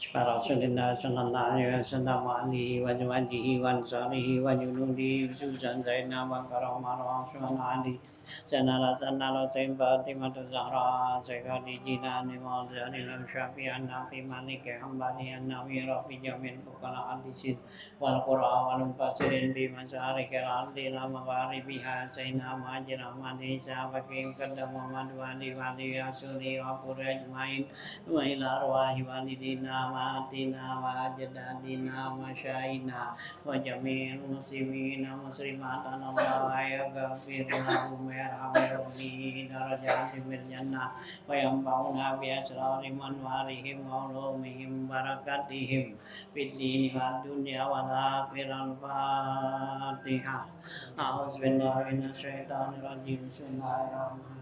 Rasulullah sallallahu alaihi wasallam wa alihi wa zawjihi wa ansarihi wa junudihi Susan Zainab wa Karamah Rasulullah Ali Sanara Sanara Sayyid Fatimah Zahra Sayyidi Jinani Maulani Lam Syafi'an Nafi Malik Hambali An-Nawi Rafi Jamil Bukala Hadisin wal Qur'an wal Fasirin bi Masyarik al-Ardi la magharibiha Sayyidina Majid Ahmad Isa Bakim Kadam Muhammad Wali Wali Asuli wa Quraj Main wa ila arwahi walidina wa atina wa ajdadina wa syaina wa jami'il muslimina muslimatan Allah ya ghafir lahum ya rahmi darajatim fil jannah wa yanfa'una bi asrari man warihim wa ulumihim barakatihim fid dini wad dunya wal akhirah. Al-Fatihah. A'udzu billahi minasy syaithanir rajim. Bismillahirrahmanirrahim.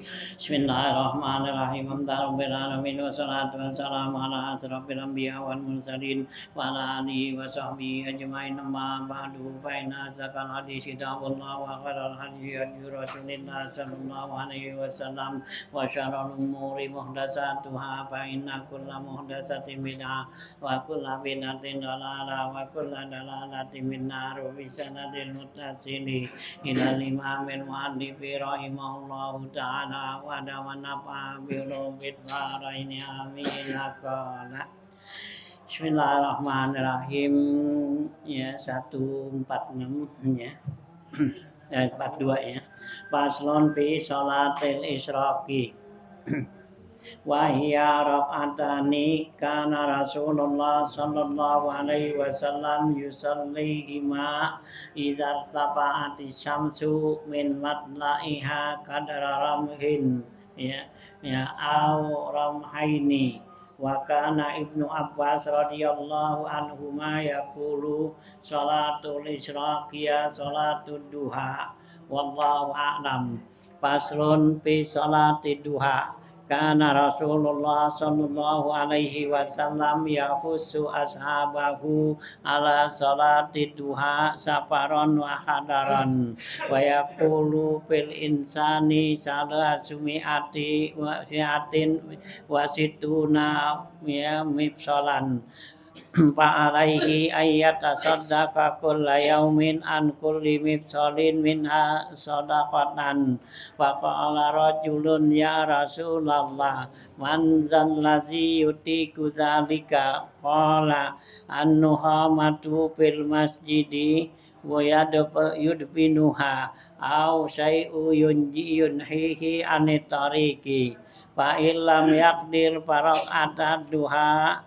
Bismillahirrahmanirrahim. Alhamdulillahirabbil alamin wassalatu wassalamu ala asyrofil anbiya wal mursalin wa ala alihi wa sahbihi ajmain. Amma ba'du fa inna dzakal hadis kitabullah wa khairal hadi hadi Rasulillah sallallahu alaihi wasallam wa syarrul umuri muhdatsatuha fa inna kulla muhdatsatin bid'ah wa kulla bid'atin dhalalah wa kulla dhalalatin finnar. Bi sanadil muttasili ila imamil muallif rahimahullahu ta'ala wa dawana bi'ulum bid'araini amin. Bismillahirrahmanirrahim. Ya 146 ya. 42 ya. Paslon fi sholatil isyraqi. Wa hiya raq'atani kana Rasulullah sallallahu alaihi wasallam yusallihima idza tafa'ati syamsu min matla'iha qadra ramhin ya au ramhaini. Wa kana Ibnu Abbas radhiyallahu anhuma yaqulu sholatul isyraqiyya sholatud duha wallahu a'lam. Paslon fi sholatid duha. Kana Rasulullah sallallahu alaihi wasallam yahussu ashabahu ala salati duha safaron wa hadaran wa yaqulu fil insani salasumi'ati wa si'atin wa situna ya mifsalan fa alaihi ayyatasaddaqa kulla yaumin an kulli mifsalin minha shadaqatan. Wa qala rajulun ya Rasulullah man zallazi yutiku dzalika qala an-nuhamatu fil masjidi wa yudfinuha au syai'u yunhihi anit tariqi fa illam yaqdir faraqata duha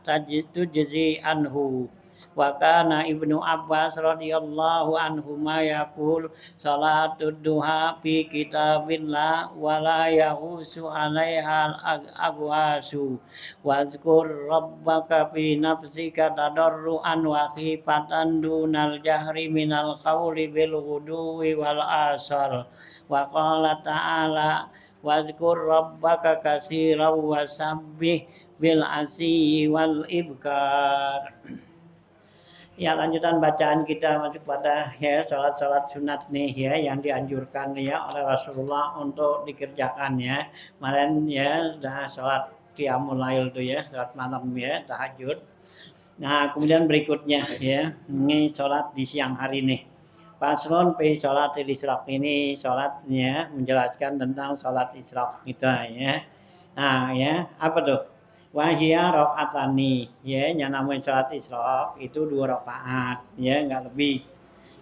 tujzi anhu. Wa kana Ibnu Abbas radhiyallahu anhuma yaqul salatud duha fi kitabillah wa la yahusu 'alaiha al-aghwasu wazkur rabbaka fi nafsika tadarruan wa khifatan dunal jahri minal qawli bil ghuduwi wal asar. Wa qala ta'ala wazkur rabbaka katsiran wasabbih bil asyi wal ibkar. Ya, lanjutan bacaan kita masuk pada ya salat-salat sunat nih ya yang dianjurkan ya oleh Rasulullah untuk dikerjakan ya. Kemarin ya sudah salat qiyamul lail tuh ya, salat malam ya, tahajud. Nah, kemudian berikutnya ya, ini salat di siang hari nih. Paslon fi sholatil isyraq, ini salatnya menjelaskan tentang salat isyraq kita ya. Nah ya, apa tuh? Wahia rakaatani ya, yang namanya salat isyraq itu 2 rakaat ya, enggak lebih.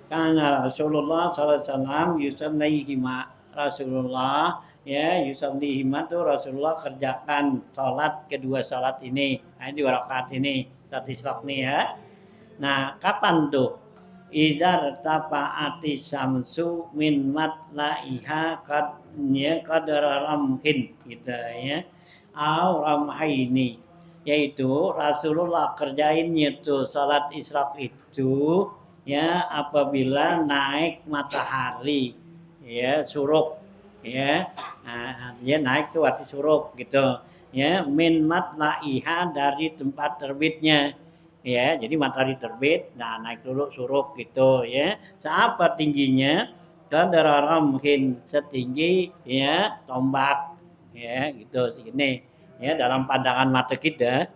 Karena Rasulullah sallallahu alaihi wasallam yusallihima, Rasulullah ya yusallihima tuh Rasulullah kerjakan salat kedua salat ini. Nah, 2 rakaat ini salat isyraq nih ya. Nah, kapan tuh? Izar tapa'ati samsu min matla'iha qadra ramhin gitu ya. Au ramhaini, yaitu Rasulullah kerjainnya tuh salat isyraq itu ya apabila naik matahari ya syuruk ya. Nah, dia naik tuh waktu syuruk gitu ya, min matla'iha dari tempat terbitnya. Ya, jadi matahari terbit, nah naik dulu syuruk gitu ya. Seapa tingginya? Qadararomhin setinggi ya tombak ya gitu segini ya dalam pandangan mata kita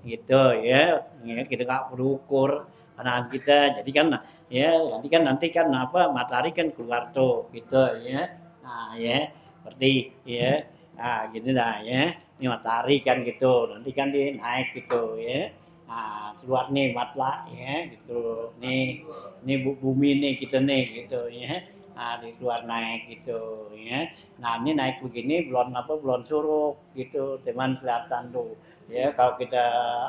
gitu ya, ya kita nggak perlu ukur pandangan kita jadi kan ya nanti kan apa matahari kan keluar tuh gitu ya nah ya seperti ya nah gini lah ya ini matahari kan gitu nanti kan dia naik gitu ya nah keluar nih matla ya gitu nih bumi nih kita nih gitu ya nah di keluar naik gitu ya nah ini naik begini belum suruh gitu teman kelihatan tuh ya kalau kita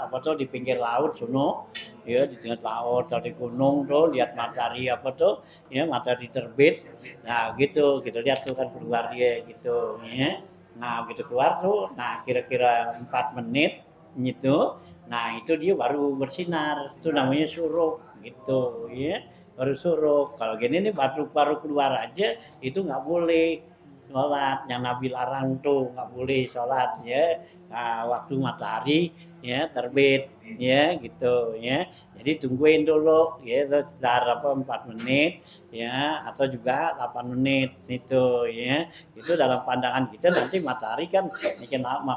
apa tuh di pinggir laut sono ya di tengah laut atau di gunung tuh lihat matahari apa tuh ya matahari terbit nah gitu kita lihat tuh kan keluar dia gitu ya nah begitu keluar tuh nah kira-kira 4 menit gitu nah itu dia baru bersinar itu namanya syuruk gitu ya baru suruh kalau gini nih baru keluar aja itu nggak boleh sholat yang Nabi larang tuh nggak boleh sholat ya nah, waktu matahari ya terbit ya gitu ya jadi tungguin dulu ya sekitar 4 menit ya atau juga 8 menit itu ya itu dalam pandangan kita nanti matahari kan makin lama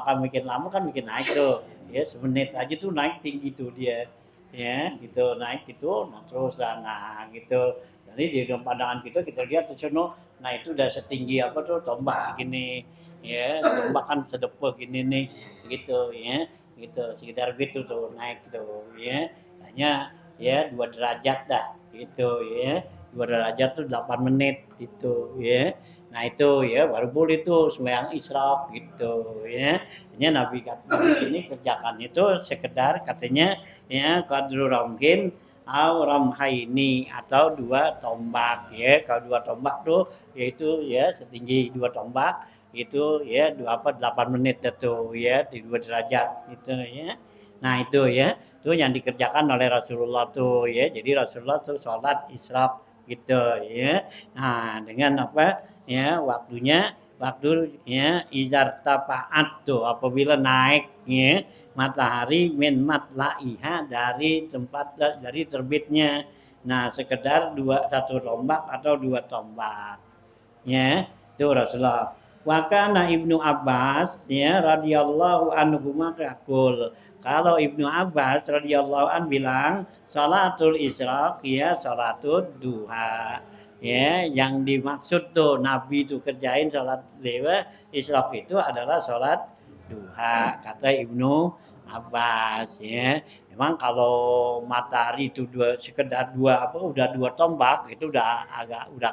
kan makin naik tuh ya semenit aja tuh naik tinggi tuh dia ya gitu naik gitu nah terus nah gitu jadi di dalam pandangan kita lihat di sono nah itu udah setinggi apa tuh tombak segini ya tombak kan sedepok gini nih gitu ya gitu sekitar gitu tuh naik tuh ya hanya ya 2 derajat dah gitu ya 2 derajat tuh 8 menit gitu ya nah itu ya baru boleh tuh sembahyang isyraq gitu ya hanya Nabi ini kerjakan itu sekedar katanya ya qadru ramkin au ramhaini atau 2 tombak ya kalau 2 tombak tuh yaitu ya setinggi 2 tombak itu ya 8 menit itu ya di 2 derajat gitu ya nah itu ya itu yang dikerjakan oleh Rasulullah tuh ya jadi Rasulullah tuh sholat isyraq gitu ya nah dengan apa ya waktunya izar tapaat tuh apabila naik ya matahari min matlaiha dari terbitnya nah sekedar 1 tombak atau 2 tombak ya itu Rasulullah wakana Ibnu Abbas ya radhiyallahu anhu makakul kalau Ibnu Abbas radhiyallahu an bilang salatul isyraq ya salatul duha ya yang dimaksud tuh Nabi itu kerjain salat dewa isyraq itu adalah salat duha kata Ibnu Abbas ya memang kalau matahari itu sekedar udah 2 tombak itu udah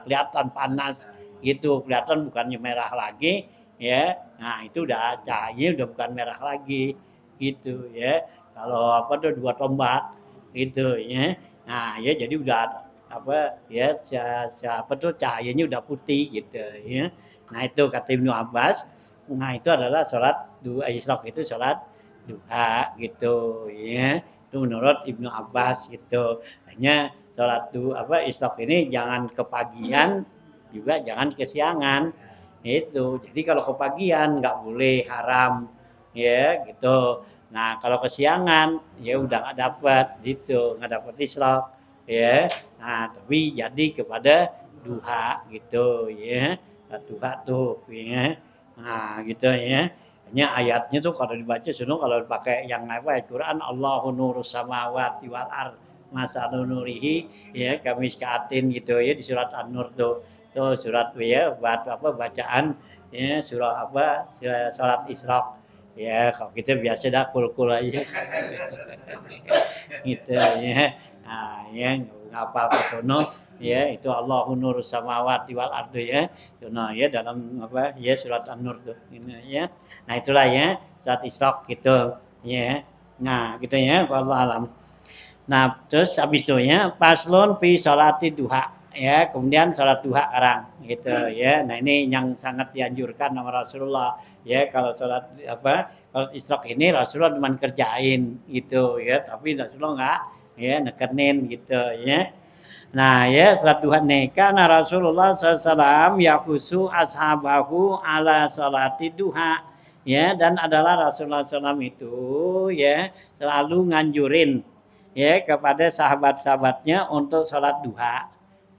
kelihatan panas gitu kelihatan bukannya merah lagi ya nah itu udah cahaya udah bukan merah lagi gitu ya kalau apa tuh 2 tombak gitu ya nah ya jadi udah apa ya siapa tuh cahayanya udah putih gitu ya nah itu kata Ibnu Abbas nah itu adalah sholat dua isyraq itu sholat duha gitu ya itu menurut Ibnu Abbas gitu hanya sholat isyraq ini jangan kepagian juga jangan kesiangan itu jadi kalau kepagian nggak boleh haram ya gitu nah kalau kesiangan ya udah nggak dapat gitu nggak dapat isyraq ya nah tapi jadi kepada duha gitu ya duha tuh ya nah gitu ya hanya ayatnya tuh kalau dibaca kalau pakai yang apa Quran Allahu nurus samawati wal ard masalun nurihi ya kami sekaatin gitu ya di surat An-Nur tuh surat ya buat apa bacaan ya surah apa salat isyraq ya kalau kita biasa dah kul aja gitu ya nah ya ngapal ke sono ya itu Allahu nurus samawati wal ardi ya sono ya dalam apa ya surat An-Nur tuh ini ya nah itulah ya salat isyraq gitu ya nah gitu ya wallahu alam nah terus habis itu ya paslon fi sholati duha ya kemudian sholat duha sekarang gitu ya nah ini yang sangat dianjurkan sama Rasulullah ya kalau sholat kalau isyraq ini Rasulullah cuma kerjain gitu ya tapi Rasulullah enggak ya nekenin gitu ya nah ya sholat duha nih karena Rasulullah SAW yakusu ashabahu ala sholati duha ya dan adalah Rasulullah SAW itu ya selalu nganjurin ya kepada sahabat-sahabatnya untuk sholat duha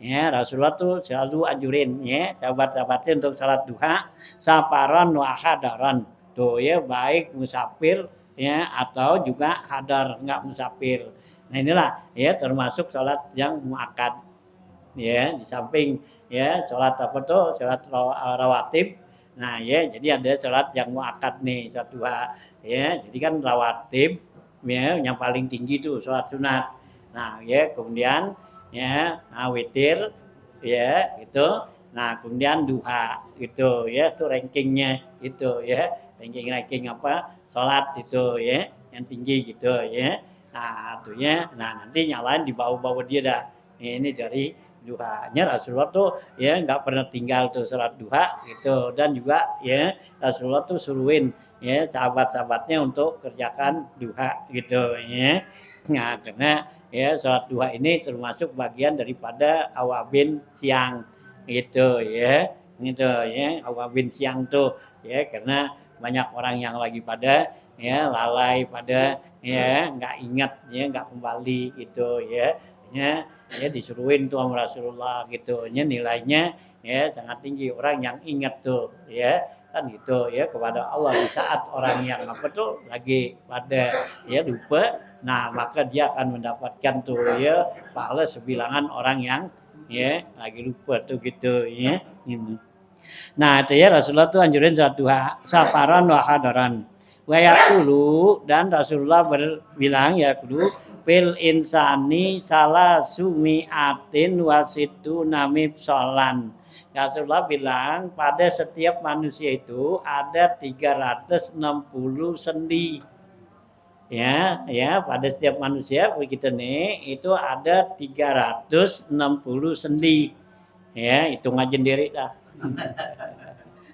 Ya, Rasulullah tuh selalu anjurin ya sahabat-sahabatnya untuk salat duha saparon wa hadaron. Tuh ya baik musafir ya atau juga hadar enggak musafir. Nah inilah ya termasuk salat yang muakkad ya di samping ya salat apa tuh salat rawatib. Nah ya jadi ada salat yang muakkad nih salat duha ya. Jadi kan rawatib ya yang paling tinggi tuh salat sunat. Nah ya kemudian ya witir ya gitu. Nah kemudian duha gitu ya itu rankingnya itu ya ranking apa salat itu ya yang tinggi gitu ya. Nah artinya nah nanti nyalain di bawah-bawah dia dah. Ini dari duhanya Rasulullah tuh ya nggak pernah tinggal tuh salat duha gitu dan juga ya Rasulullah tuh suruhin ya sahabat-sahabatnya untuk kerjakan duha gitu ya. Nah karena ya salat duha ini termasuk bagian daripada awabin siang gitu ya gitu ya awabin siang tuh ya karena banyak orang yang lagi pada ya lalai pada ya nggak ingat ya nggak kembali gitu ya ya disuruhin tuh sama Rasulullah gitu ya nilainya ya sangat tinggi orang yang ingat tuh ya kan gitu ya kepada Allah di saat orang yang apa tuh lagi pada ya lupa. Nah, maka dia akan mendapatkan tuh ya pahala sebilangan orang yang ya lagi lupa tuh gitu ya. Nah, itu ya Rasulullah tuh anjurin salat duha safaran wa hadaran. Wa yaqulu dan Rasulullah berbilang yaqulu fil insani salah sumiatin wasitu namib solan. Rasulullah bilang pada setiap manusia itu ada 360 sendi. Ya, pada setiap manusia kita nih itu ada 360 sendi. Ya, hitung aja sendiri dah.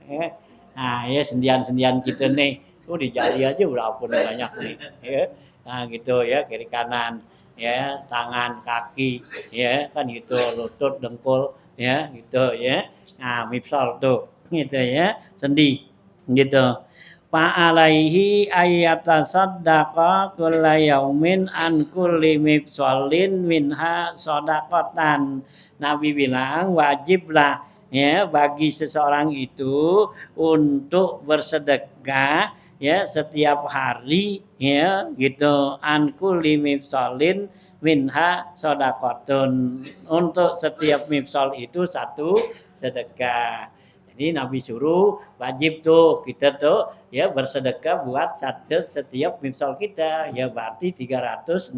Ya. Nah, ya sendian-sendian kita nih, tuh di jari aja berapa banyak nih. Ya. Nah, gitu ya, kiri kanan, ya, tangan, kaki, ya, kan gitu, lutut, dengkul, ya, gitu ya. Nah, mifsal tuh, gitu ya, sendi, gitu. Fa'alaihi ayyatasaddaqa kulla yaumin an kulli mifsalin minha shadaqatan. Nabi bilang wajiblah ya bagi seseorang itu untuk bersedekah ya setiap hari ya gitu an kulli mifsalin minha shadaqatun. Untuk setiap mifsal itu satu sedekah. Jadi Nabi suruh wajib tuh kita tuh ya bersedekah buat setiap mifsal kita ya berarti 360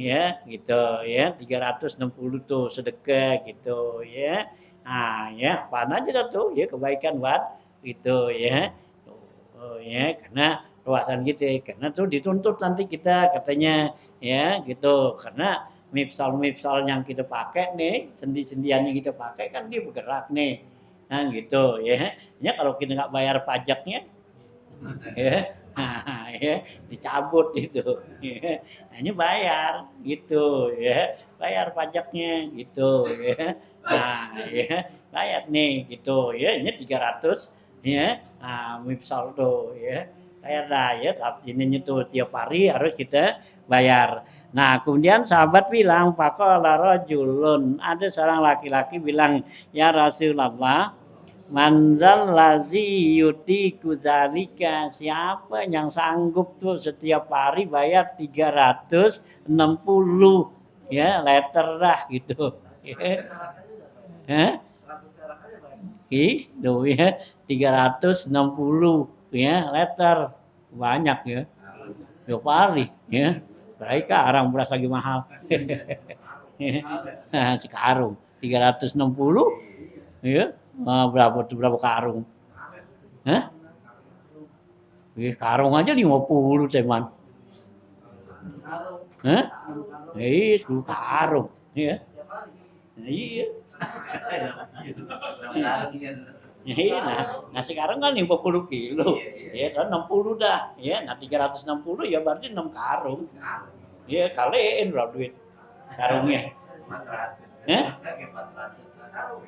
ya gitu ya 360 tuh sedekah gitu ya. Nah ya apa aja tuh ya kebaikan buat gitu ya. Oh ya karena luasan gitu ya. Karena tuh dituntut nanti kita katanya ya gitu karena mifsal yang kita pakai nih sendi-sendian yang kita pakai kan dia bergerak nih. Nah gitu ya. Ya kalau kita nggak bayar pajaknya ya, nah, ya dicabut itu. Ya. Nah, ini bayar gitu ya. Bayar pajaknya gitu ya. Nah, ya bayar nih gitu ya. Ini 300 ya. Nah, mifsal tuh ya. Bayar dah ya, tapi ini tuh tiap hari harus kita bayar. Nah, kemudian sahabat bilang, faqala rajulun, ada seorang laki-laki bilang, "Ya Rasulullah, manzal lazi yuti kuzalika siapa yang sanggup tuh setiap hari bayar 360 ya letter dah gitu ya itu ya 360 ya letter banyak ya tiap hari ya mereka orang beras lagi mahal nah, sekarung 360 ya berapa karung? Hah? Karung aja 50 teman. Hah? 10 karung. Ya. Iya. Iya, nah sekarang kan 50 kilo. Ya, kan 60 dah. Ya, nah 360 ya berarti 6 karung. Ya, kaliin berapa duit karungnya? 400. Hah?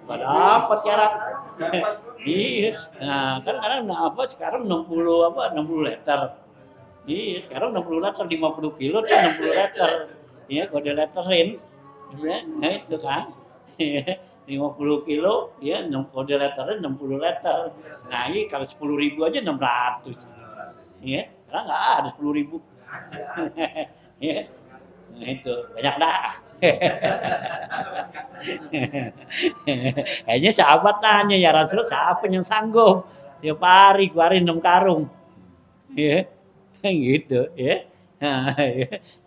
Dapat cara. Iya. Nah, kan sekarang apa sekarang 60 liter. Iya, sekarang 60 liter 50 kilo tuh 60 liter. Iya, kalau dileterin. Nah, itu kan. 50 kilo, ya 60 liter, 60 liter. Nah, ini kalau 10.000 aja 600. Ya, karena nggak ada 10.000. Ya, nah itu banyak dah. Kayaknya sahabat tanya, ya Rasul, siapa yang sanggup tiap hari keluarin 6 karung? Ya, gitu ya.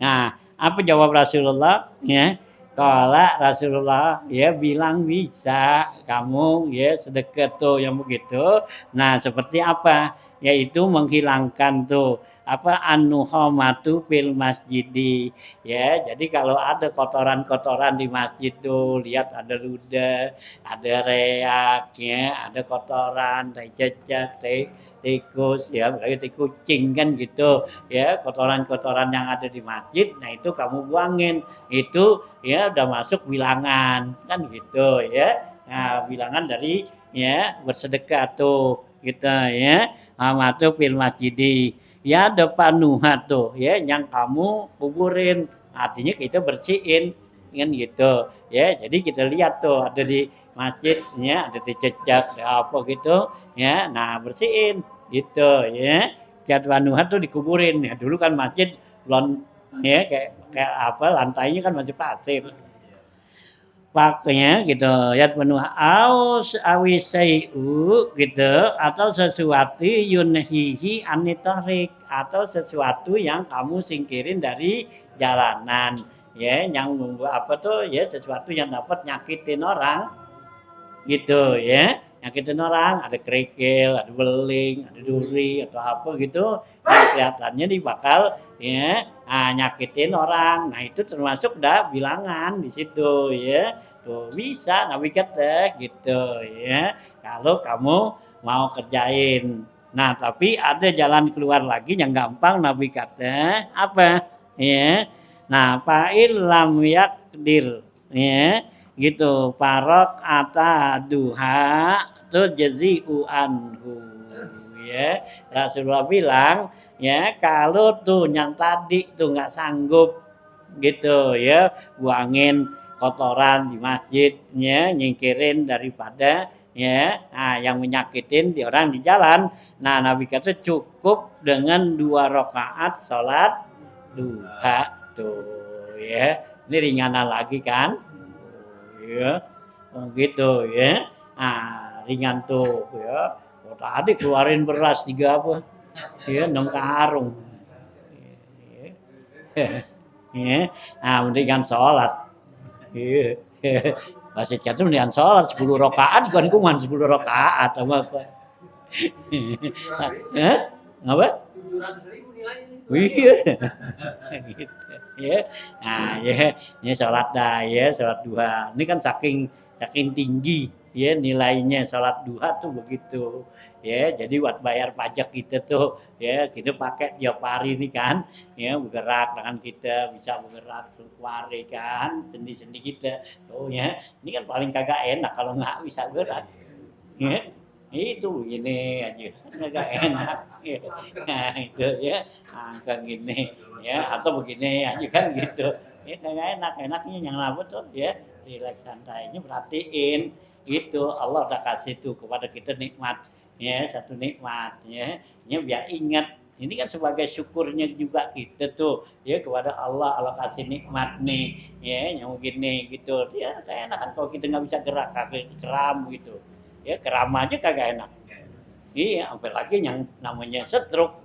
Nah, apa jawab Rasulullah? Ya, kalau Rasulullah ya bilang bisa kamu ya sedekat tuh yang begitu. Nah, seperti apa? Yaitu menghilangkan tuh apa anuhomatu fil masjidi ya. Jadi kalau ada kotoran-kotoran di masjid tuh, lihat ada ludah, ada reak ya, ada kotoran, tai cecak, tikus ya, berarti kucing kan gitu ya, kotoran-kotoran yang ada di masjid, nah itu kamu buangin, itu ya udah masuk bilangan kan gitu ya. Nah, bilangan dari ya bersedekah tuh kita ya, amatu fil masjidi ya, depan nuhat tuh ya yang kamu kuburin, artinya kita bersihin kan gitu ya. Jadi kita lihat tuh ada di masjidnya ada dicecak apa gitu ya, nah bersihin gitu ya. Jadwanuhan tuh dikuburin ya, dulu kan masjid ya kayak kayak apa lantainya kan masih pasir pakainya gitu ya, penuh aus awisaiu gitu, atau sesuatu yunhihi anitorik, atau sesuatu yang kamu singkirin dari jalanan ya, yang membuat apa tuh ya, sesuatu yang dapat nyakitin orang gitu ya, nyakitin orang, ada kerikil, ada beling, ada duri atau apa gitu yang kelihatannya nih bakal ya nyakitin orang. Nah itu termasuk dah bilangan di situ ya, tuh bisa Nabi kata gitu ya, kalau kamu mau kerjain. Nah tapi ada jalan keluar lagi yang gampang, Nabi kata apa ya, nah fa'il lam yakdir ya gitu, parok ata duha tujzi'u anhu ya. Rasulullah bilang ya, kalau tuh yang tadi tuh nggak sanggup gitu ya buangin kotoran di masjidnya, nyingkirin daripada ya yang menyakitin di orang di jalan, nah Nabi kata cukup dengan 2 rakaat sholat duha tuh ya. Ini ringanan lagi kan ya, gitu ya. Ringan tuh ya. Tadi keluarin beras 3 apa ya, 6 karung ya. Mendingan sholat ya. Masih jatuh mendingan sholat 10 rakaat, bukan kuman 10 rakaat sama apa. Apa? 700.000 nilainya. Iya. Gitu ya. Ya, ini sholat dah ya, sholat duha. Ini kan saking tinggi ya nilainya sholat duha tuh begitu ya. Jadi buat bayar pajak kita tuh ya, kita pakai tiap hari ini kan ya, bergerak tangan kita bisa bergerak keluari kan, sendi-sendi kita tuh ya. Ini kan paling kagak enak kalau nggak bisa gerak ya. Itu gini aja nggak enak ya. Nah itu ya, kayak gini ya, atau begini aja kan gitu ya, kagak enak. Enaknya yang apa tuh ya, rileks santainya, perhatiin gitu. Allah udah kasih tuh kepada kita nikmat ya, satu nikmat ya, biar ingat. Ini kan sebagai syukurnya juga kita tuh ya kepada Allah. Allah kasih nikmat nih ya, yang begini gitu ya, kayak enak kan kalau kita nggak bisa gerak, kaki keram gitu ya, keram aja kagak enak. Iya, apalagi yang namanya stroke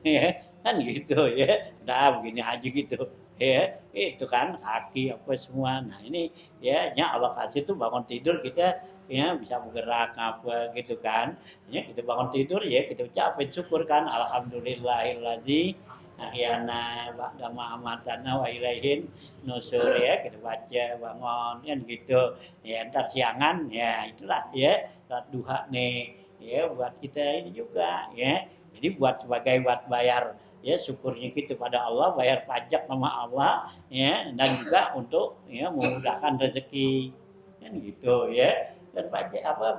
ya kan gitu ya, udah begini aja gitu ya, itu kan kaki apa semua. Nah ini ya, Allah kasih tuh bangun tidur kita ya bisa bergerak apa gitu kan ya, kita bangun tidur ya kita ucapin syukur kan, alhamdulillahillazi ahyana ba'da ma amatana wa ilaihin nusur ya, kita baca bangun kan gitu ya. Ntar siangan ya itulah ya salat duha nih ya, buat kita ini juga ya. Jadi buat sebagai buat bayar ya syukurnya kita pada Allah, bayar pajak sama Allah ya, dan juga untuk ya memudahkan rezeki kan gitu ya. Dan pajak apa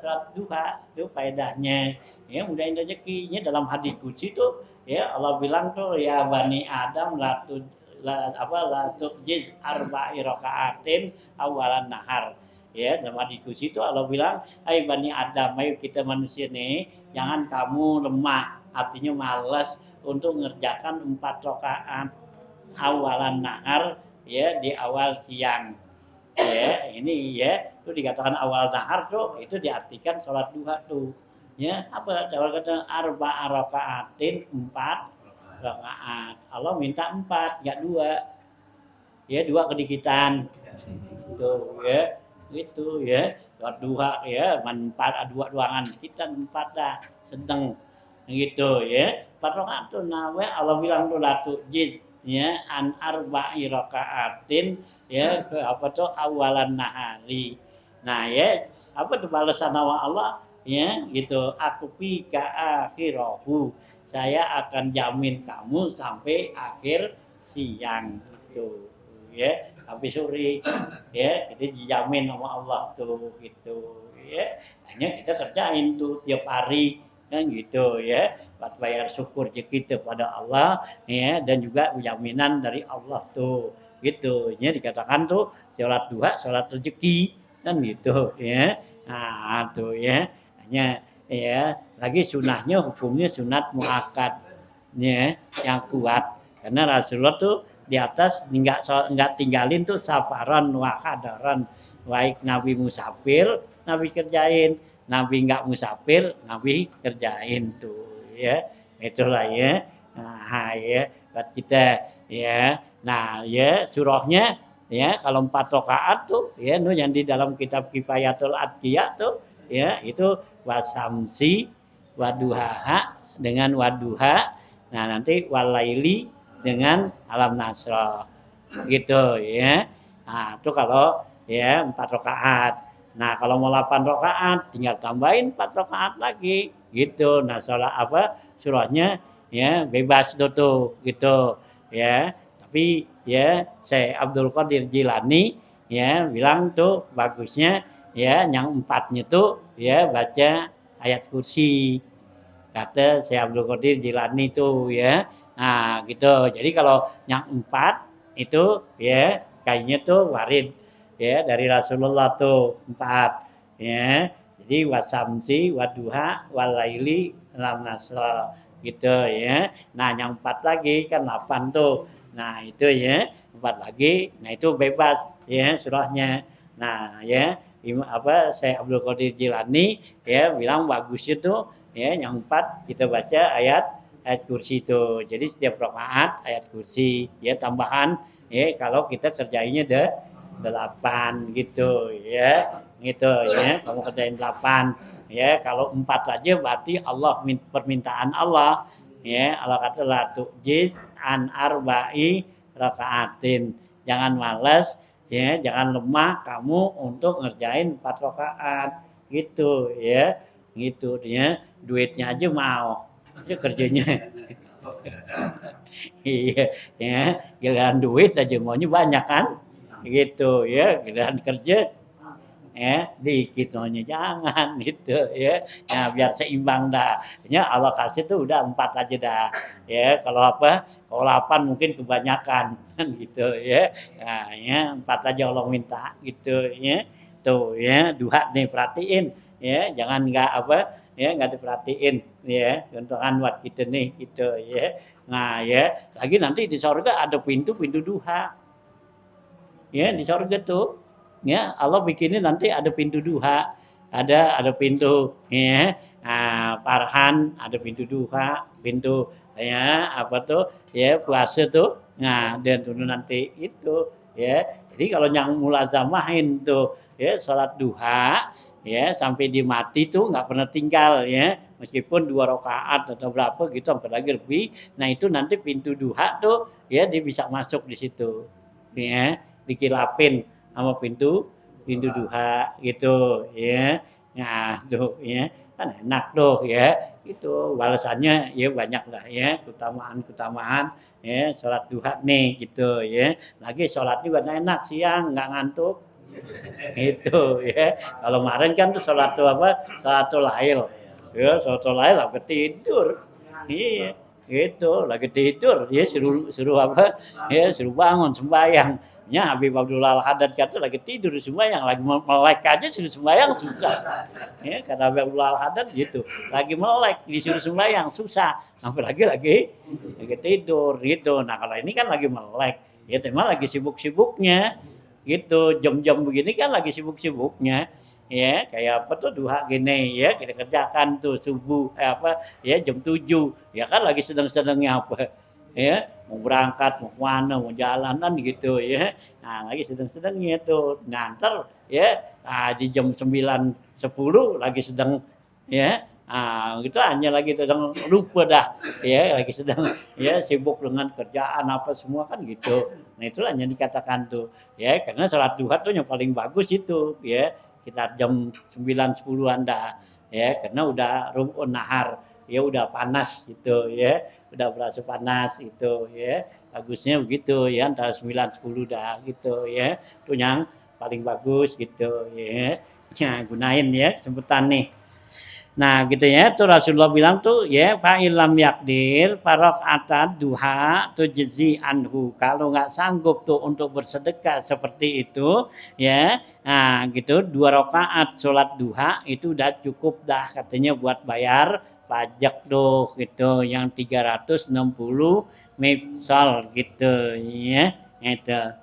salat duha itu faedahnya ya, mudahin rezekinya. Dalam hadis qudsi itu ya Allah bilang tuh ya bani Adam la tujiz arba'i rakaatin awalan nahar. Ya, dalam diskusi itu Allah bilang, hai Bani Adam, ayo kita manusia nih, jangan kamu lemah, artinya malas untuk mengerjakan 4 rakaat awalan nahar, ya, di awal siang. Ya, ini ya, itu dikatakan awal nahar tuh, itu diartikan sholat duha tuh. Ya, apa kalau kata arba'a rakaatin 4 rakaat. Allah minta 4, enggak 2. Ya, 2 kedikitan. Tuh, ya. Gitu ya. Sholat duha ya, 4 2 duangan kita 4 dah, sedang gitu ya. 4 rakaat tuh nawe Allah bilang tuh latu jiz ya an arba'i rakaatin ya apa tuh awalan nahari. Nah, ya, apa tuh balasan Allah ya gitu, aku pika akhirahu. Saya akan jamin kamu sampai akhir siang gitu. Ya, sampai sore ya, kita dijamin sama Allah tuh gitu ya. Hanya kita kerjain tuh tiap hari kan gitu ya, buat bayar syukur kita pada Allah ya, dan juga jaminan dari Allah tuh gitu ya. Dikatakan tuh sholat duha sholat rezeki kan gitu ya. Nah tuh ya, hanya ya lagi sunahnya hukumnya sunat muakkad ya, yang kuat karena Rasulullah tuh di atas enggak tinggalin tuh safaran wa hadaran, baik Nabi musafir Nabi kerjain, Nabi enggak musafir Nabi kerjain tuh ya. Itulah ya. Nah, ya buat kita ya. Nah, ya surahnya ya kalau 4 rakaat tuh ya nu yang di dalam kitab Kifayatul Adqiyah tuh ya, itu wasamsi waduhaha dengan waduha. Nah, nanti walaili dengan alam nasra gitu ya. Nah, itu kalau ya 4 rakaat. Nah, kalau mau 8 rakaat tinggal tambahin 4 rakaat lagi gitu. Nah, sholat apa surahnya ya bebas tuh gitu ya. Tapi ya saya Abdul Qadir Jilani ya bilang tuh bagusnya ya yang 4-nya tuh ya baca ayat kursi. Kata saya Abdul Qadir Jilani tuh ya. Nah, gitu. Jadi kalau yang 4 itu ya kayaknya tuh warid ya dari Rasulullah tuh 4 ya. Jadi wasamsi waduha walaili lam nasra gitu ya. Nah, yang 4 lagi kan 8 tuh. Nah, itu ya 4 lagi. Nah, itu bebas ya surahnya. Nah, ya saya Abdul Qadir Jilani ya bilang bagusnya tuh ya yang 4 kita baca ayat kursi itu. Jadi setiap rakaat ayat kursi ya tambahan ya kalau kita kerjainnya 8 gitu ya. Gitu ya. Kamu kerjain 8 ya, kalau 4 saja berarti Allah permintaan Allah ya. Allah kata la tujiz an arba'i rakaatin. Jangan malas ya, jangan lemah kamu untuk ngerjain 4 rakaat gitu ya. Gitu ya, duitnya aja mau aja kerjanya. Iya ya, giliran duit aja maunya banyak kan gitu ya, giliran kerja ya dikit maunya jangan gitu ya. Nah, biar seimbang dah ya, Allah kasih tuh udah 4 aja dah ya. Kalau kalau 8 mungkin kebanyakan kan gitu ya. Nah, ya 4 aja Allah minta gitu ya. Tuh ya, duha nih perhatiin ya, jangan enggak ya enggak diperhatiin ya, contohan buat kita nih gitu ya. Nah, ya lagi nanti di surga ada pintu-pintu duha ya, di surga tuh ya Allah bikinin nanti ada pintu duha, ada pintu ya. Nah, Farhan ada pintu duha, pintu ya apa tuh ya puasa tuh. Nah, dan nanti itu ya. Jadi kalau yang mulazamahin tuh ya salat duha ya sampai dia mati tuh nggak pernah tinggal ya, meskipun 2 rakaat atau berapa gitu sampai lagi lebih. Nah, itu nanti pintu duha tuh ya dia bisa masuk di situ ya, dikilapin sama pintu duha gitu ya. Nah, tuh ya kan enak tuh ya. Itu balasannya ya banyak lah ya, keutamaan ya salat duha nih gitu ya. Lagi salatnya juga enak siang nggak ngantuk. Itu ya. Kalau kemarin kan tuh salatul lail. Ya, salatul lail sampai tidur. Iya. Itu lagi tidur, dia suruh suruh apa? Ya suruh bangun sembahyang. Ya Habib Abdullah Al-Haddad kata lagi tidur sembahyang, lagi melek aja suruh sembahyang susah. Ya kata Habib Abdullah Al-Haddad gitu, lagi melek disuruh sembahyang susah. Apalagi lagi tidur gitu. Nah kalau ini kan lagi melek, ya memang lagi sibuk-sibuknya gitu. Jam-jam begini kan lagi sibuk-sibuknya. Ya kayak apa tuh duha gini ya kita kerjakan tuh subuh apa ya jam 7 ya kan lagi sedang-sedangnya apa ya mau berangkat mau kemana mau jalanan gitu ya nah lagi sedang-sedangnya tuh nah ntar ya di jam 9:10 lagi sedang ya gitu hanya lagi sedang lupa dah ya lagi sedang ya sibuk dengan kerjaan apa semua kan gitu nah itulah yang dikatakan tuh ya karena sholat duha tuh yang paling bagus itu ya sekitar jam 9:10-an dah ya karena udah rubun nahar ya udah panas gitu ya udah berasa panas itu ya bagusnya begitu ya antara 9:10 dah gitu ya itu yang paling bagus gitu ya gunain ya kesempatan nih. Nah gitu ya, tuh Rasulullah bilang tuh ya fa'ilam yakdir farokatan duha tujzi anhu. Kalau nggak sanggup tuh untuk bersedekah seperti itu ya, nah gitu 2 rakaat sholat duha itu udah cukup dah katanya buat bayar pajak tuh gitu yang 360 mifsal gitu ya itu.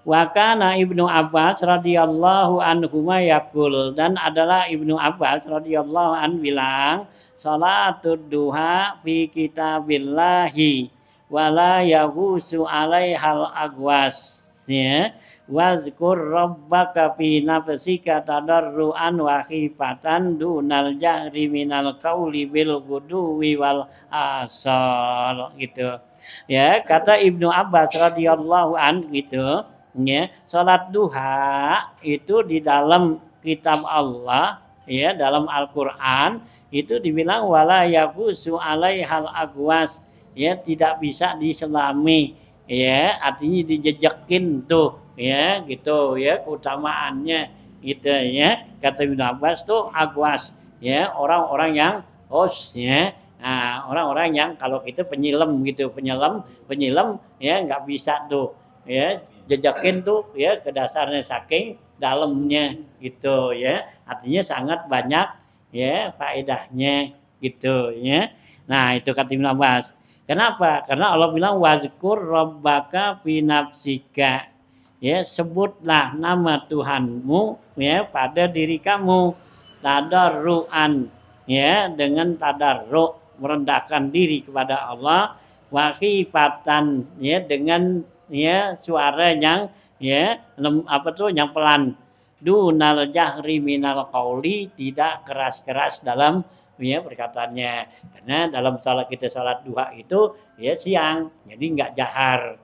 Wa kana Ibnu Abbas radhiyallahu anhuma yaqul dan adalah Ibnu Abbas radhiyallahu an bilang salatud duha fi kitabillahi wala yahusu alaihal agwas ya wazkur rabbaka fi nafsika tadarruan wa khifatan dunal jahri minal qauli bil guduwi wal asal gitu ya kata Ibnu Abbas radhiyallahu an gitu ya salat duha itu di dalam kitab Allah ya dalam Al-Qur'an itu dibilang wala yaqusu alaihal agwas ya tidak bisa diselami ya artinya dijejekin tuh ya gitu ya keutamaannya gitu ya kata Ibnu Abbas tuh agwas ya orang-orang yang host ya nah, orang-orang yang kalau kita penyilam gitu penyilam ya nggak bisa tuh ya jejakin tuh ya ke dasarnya saking dalamnya gitu ya artinya sangat banyak ya faedahnya gitu ya nah itu kata Ibnu Abbas kenapa karena Allah bilang wazkur rabbaka fi nafsika ya sebutlah nama Tuhanmu ya pada diri kamu tadarruan ya dengan tadarru merendahkan diri kepada Allah wa khifatan ya dengan ya suara yang ya apa tuh yang pelan dunal jahri minal qauli tidak keras-keras dalam ya perkataannya karena dalam salat kita salat duha itu ya siang jadi nggak jahar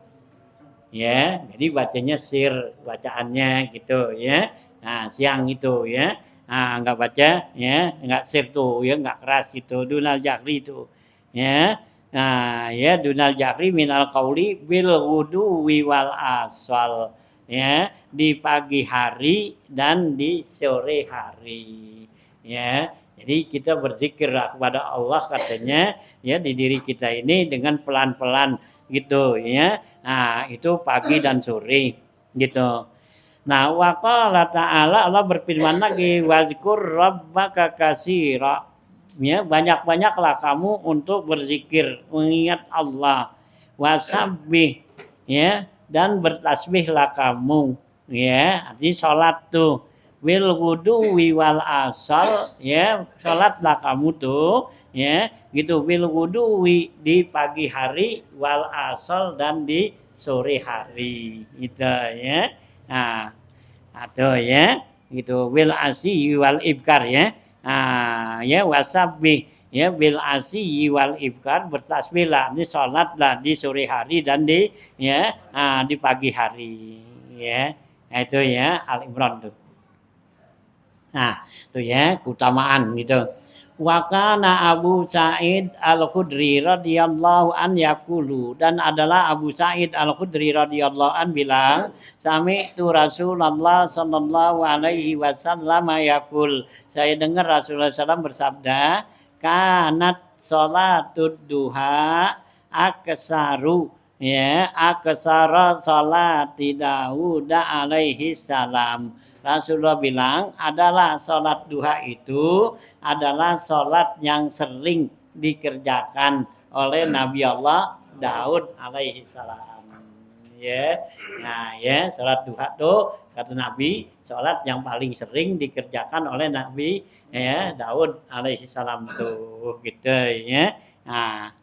ya jadi bacanya sir bacaannya gitu ya nah siang itu ya nah nggak baca ya nggak sir tuh ya nggak keras itu dunal jahri itu ya nah ya dunal jahri minal qauli bil wuduwi wal asal ya di pagi hari dan di sore hari ya jadi kita berzikirlah kepada Allah katanya ya di diri kita ini dengan pelan-pelan gitu ya nah itu pagi dan sore gitu nah waqala ta'ala Allah berfirman lagi wazkur rabbaka katsira ya banyak-banyaklah kamu untuk berzikir mengingat Allah wasabbih ya dan bertasbihlah kamu ya arti salat tuh wil wuduwi wal asal ya salatlah kamu tuh ya gitu wil wuduwi di pagi hari wal asal dan di sore hari itu ya nah atau ya gitu wil asi wal ibkar ya ya wasabbih ya bil asyi wal ibkar bertasbihlah ini salatlah di sore hari dan di ya di pagi hari ya itu ya Al Imran tuh nah itu ya keutamaan gitu wa kana Abu Sa'id Al-Khudri radhiyallahu an yaqulu dan adalah Abu Sa'id Al-Khudri radhiyallahu an bilang sami'tu Rasulullah sallallahu alaihi wasallam yaqul saya dengar Rasulullah SAW bersabda kanat salatud duha aksaru ya aksara salati Daud alaihi salam. Rasulullah bilang adalah salat duha itu adalah salat yang sering dikerjakan oleh Nabi Allah Daud alaihi salam. Ya. Nah, ya salat duha tuh kata Nabi salat yang paling sering dikerjakan oleh Nabi ya Daud alaihi salam tuh gitu ya. Nah,